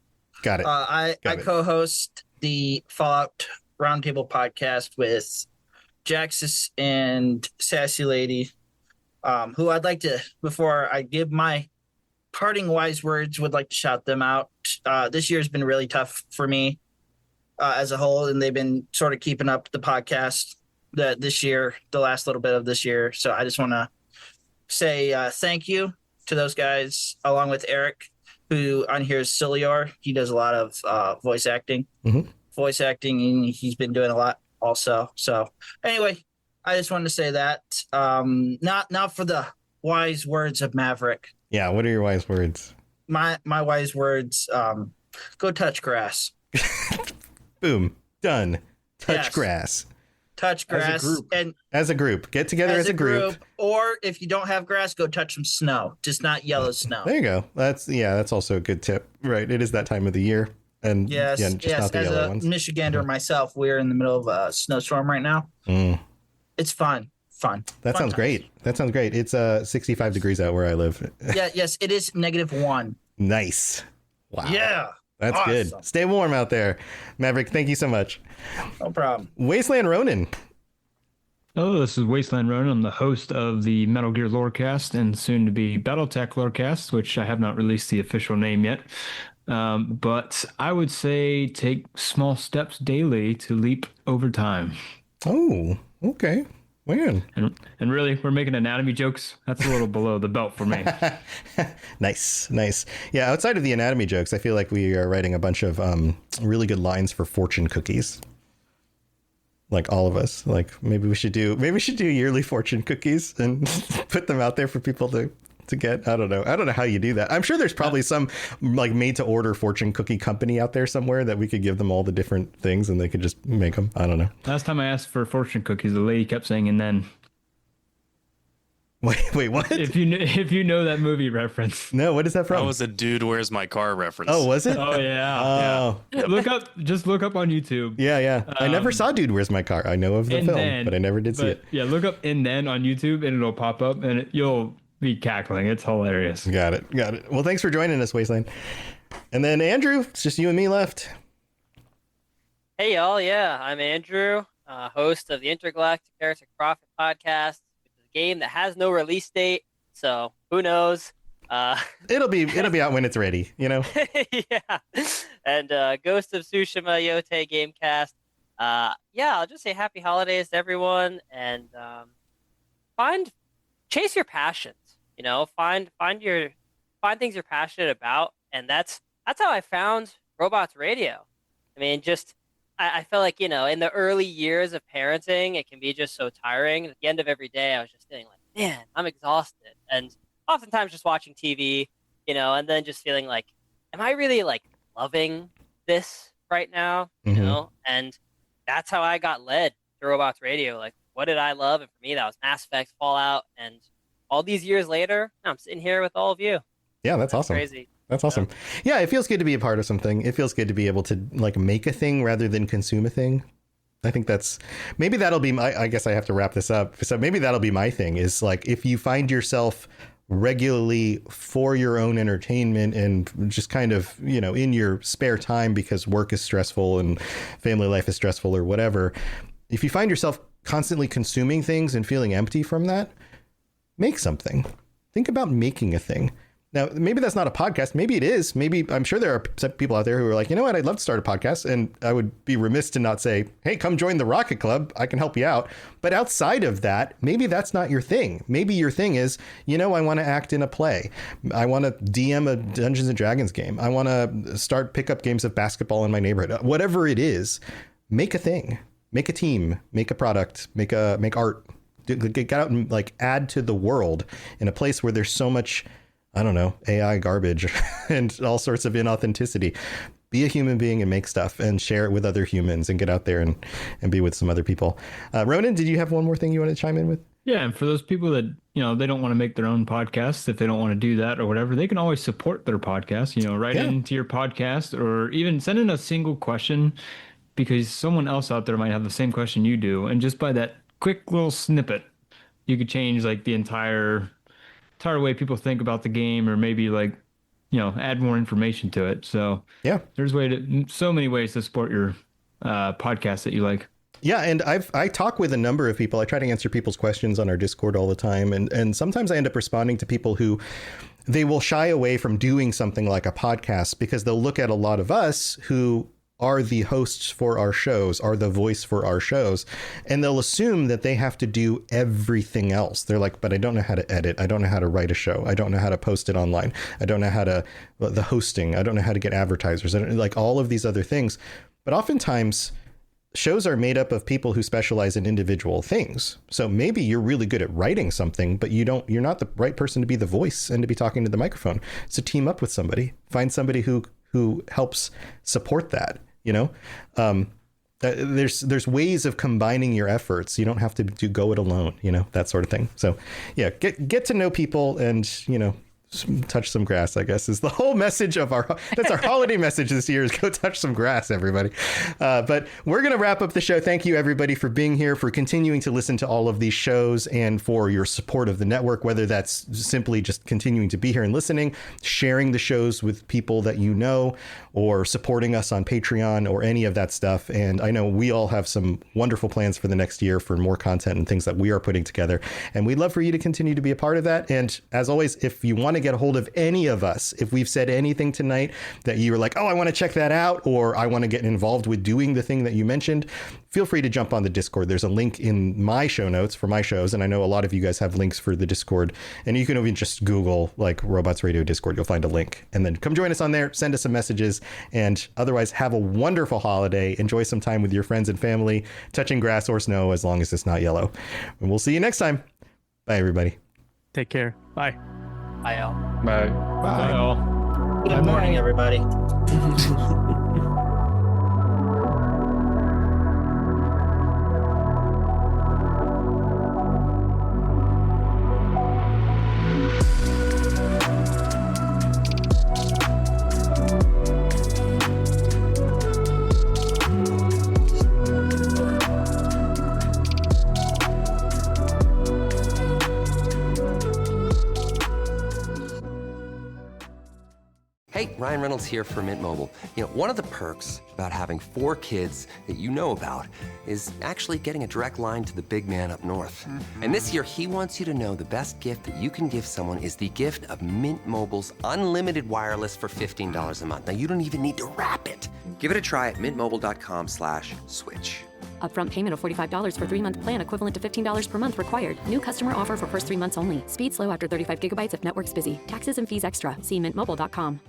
Got it. I co-host the Fallout Roundtable podcast with Jaxus and Sassy Lady, who I'd like to, before I give my parting wise words, would like to shout them out. This year has been really tough for me as a whole, and they've been sort of keeping up the podcast this year, the last little bit of this year. So I just want to say thank you to those guys, along with Eric, who on here is Cilior. He does a lot of voice acting. And he's been doing a lot also. So anyway, I just wanted to say that. Not for the wise words of Maverick. Yeah, what are your wise words? My wise words, go touch grass. Boom. Done. Touch grass. Touch grass. As a group. Get together as a group. Or if you don't have grass, go touch some snow. Just not yellow snow. There you go. That's also a good tip. Right. It is that time of the year. And yes. Not the as yellow a ones. Michigander myself, we're in the middle of a snowstorm right now. It's fun. That sounds great. It's 65 degrees out where I live. Yes, it is -1. Nice. Wow. Yeah. That's awesome. good. Stay warm out there. Maverick, thank you so much. No problem. Wasteland Ronin. Oh, this is Wasteland Ronin. I'm the host of the Metal Gear Lorecast and soon to be Battletech Lorecast, which I have not released the official name yet. But I would say take small steps daily to leap over time. Oh, okay. Man. And really, we're making anatomy jokes. That's a little below the belt for me. Nice. Yeah, outside of the anatomy jokes, I feel like we are writing a bunch of really good lines for fortune cookies. Like all of us. Like maybe we should do yearly fortune cookies and put them out there for people to get. I don't know how you do that. I'm sure there's probably some like made to order fortune cookie company out there somewhere that we could give them all the different things and they could just make them. I don't know. Last time I asked for fortune cookies, the lady kept saying, "And then." Wait, what? If you know that movie reference. No, what is that from? That was a Dude, Where's My Car reference. Oh, was it? Oh yeah. Yeah. Look up on YouTube. Yeah. I never saw Dude, Where's My Car? I know of the film, but I never did see it. Yeah, look up "And Then" on YouTube and it'll pop up and you'll be cackling. It's hilarious. Got it. Well, thanks for joining us, Wasteland. And then Andrew, it's just you and me left. Hey, y'all. Yeah, I'm Andrew, host of the Intergalactic Heretic Prophet podcast, which is a game that has no release date. So who knows? It'll be out when it's ready, you know? Yeah. And Ghost of Tsushima Yotei Gamecast. I'll just say happy holidays to everyone and chase your passions. You know, find things you're passionate about, and that's how I found Robots Radio. I mean, I felt like, in the early years of parenting, it can be just so tiring. At the end of every day, I was just feeling like, man, I'm exhausted, and oftentimes just watching TV, and then just feeling like, am I really like loving this right now? You know, and that's how I got led to Robots Radio. Like, what did I love? And for me, that was Mass Effect, Fallout, and all these years later, I'm sitting here with all of you. Yeah, that's awesome. Crazy. That's awesome. Yeah, it feels good to be a part of something. It feels good to be able to like make a thing rather than consume a thing. I think maybe that'll be I guess I have to wrap this up. So maybe that'll be my thing is like, if you find yourself regularly for your own entertainment and just kind of, in your spare time because work is stressful and family life is stressful or whatever, if you find yourself constantly consuming things and feeling empty from that, make something. Think about making a thing. Now, maybe that's not a podcast. Maybe it is. Maybe I'm sure there are people out there who are like, you know what? I'd love to start a podcast. And I would be remiss to not say, hey, come join the Rocket Club. I can help you out. But outside of that, maybe that's not your thing. Maybe your thing is, I want to act in a play. I want to DM a Dungeons and Dragons game. I want to start pickup games of basketball in my neighborhood. Whatever it is, make a thing, make a team, make a product, make art, get out and like add to the world in a place where there's so much, I don't know, AI garbage and all sorts of inauthenticity. Be a human being and make stuff and share it with other humans and get out there and be with some other people. Ronan, did you have one more thing you want to chime in with? Yeah, and for those people that, they don't want to make their own podcast, if they don't want to do that or whatever, they can always support their podcast, write into your podcast or even send in a single question, because someone else out there might have the same question you do. And just by that quick little snippet, you could change like the entire way people think about the game, or maybe like, add more information to it. So yeah, there's so many ways to support your podcast that you like. Yeah, and I talk with a number of people. I try to answer people's questions on our Discord all the time, and sometimes I end up responding to people who they will shy away from doing something like a podcast because they'll look at a lot of us who are the hosts for our shows, are the voice for our shows, and they'll assume that they have to do everything else. They're like, but I don't know how to edit. I don't know how to write a show. I don't know how to post it online. I don't know how to the hosting. I don't know how to get advertisers. I don't, like all of these other things. But oftentimes shows are made up of people who specialize in individual things. So maybe you're really good at writing something, but you're not the right person to be the voice and to be talking to the microphone. So team up with somebody, find somebody who helps support that. There's ways of combining your efforts. You don't have to go it alone, that sort of thing. So yeah, get to know people and, touch some grass, I guess, is the whole message of that's our holiday message this year, is go touch some grass, everybody. But we're going to wrap up the show. Thank you, everybody, for being here, for continuing to listen to all of these shows, and for your support of the network, whether that's simply just continuing to be here and listening, sharing the shows with people that you know, or supporting us on Patreon or any of that stuff. And I know we all have some wonderful plans for the next year for more content and things that we are putting together. And we'd love for you to continue to be a part of that. And as always, if you want to get a hold of any of us, if we've said anything tonight that you were like, oh, I want to check that out, or I want to get involved with doing the thing that you mentioned, feel free to jump on the Discord. There's a link in my show notes for my shows. And I know a lot of you guys have links for the Discord, and you can even just Google like Robots Radio Discord. You'll find a link, and then come join us on there, send us some messages, and otherwise have a wonderful holiday. Enjoy some time with your friends and family, touching grass or snow, as long as it's not yellow. And we'll see you next time. Bye, everybody. Take care. Bye. Bye, all. Bye. Bye, all. Good morning, everybody. Hey, Ryan Reynolds here for Mint Mobile. One of the perks about having 4 kids that you know about is actually getting a direct line to the big man up north. And this year, he wants you to know the best gift that you can give someone is the gift of Mint Mobile's unlimited wireless for $15 a month. Now, you don't even need to wrap it. Give it a try at mintmobile.com/switch. Upfront payment of $45 for 3-month plan equivalent to $15 per month required. New customer offer for first 3 months only. Speed slow after 35 gigabytes if network's busy. Taxes and fees extra. See mintmobile.com.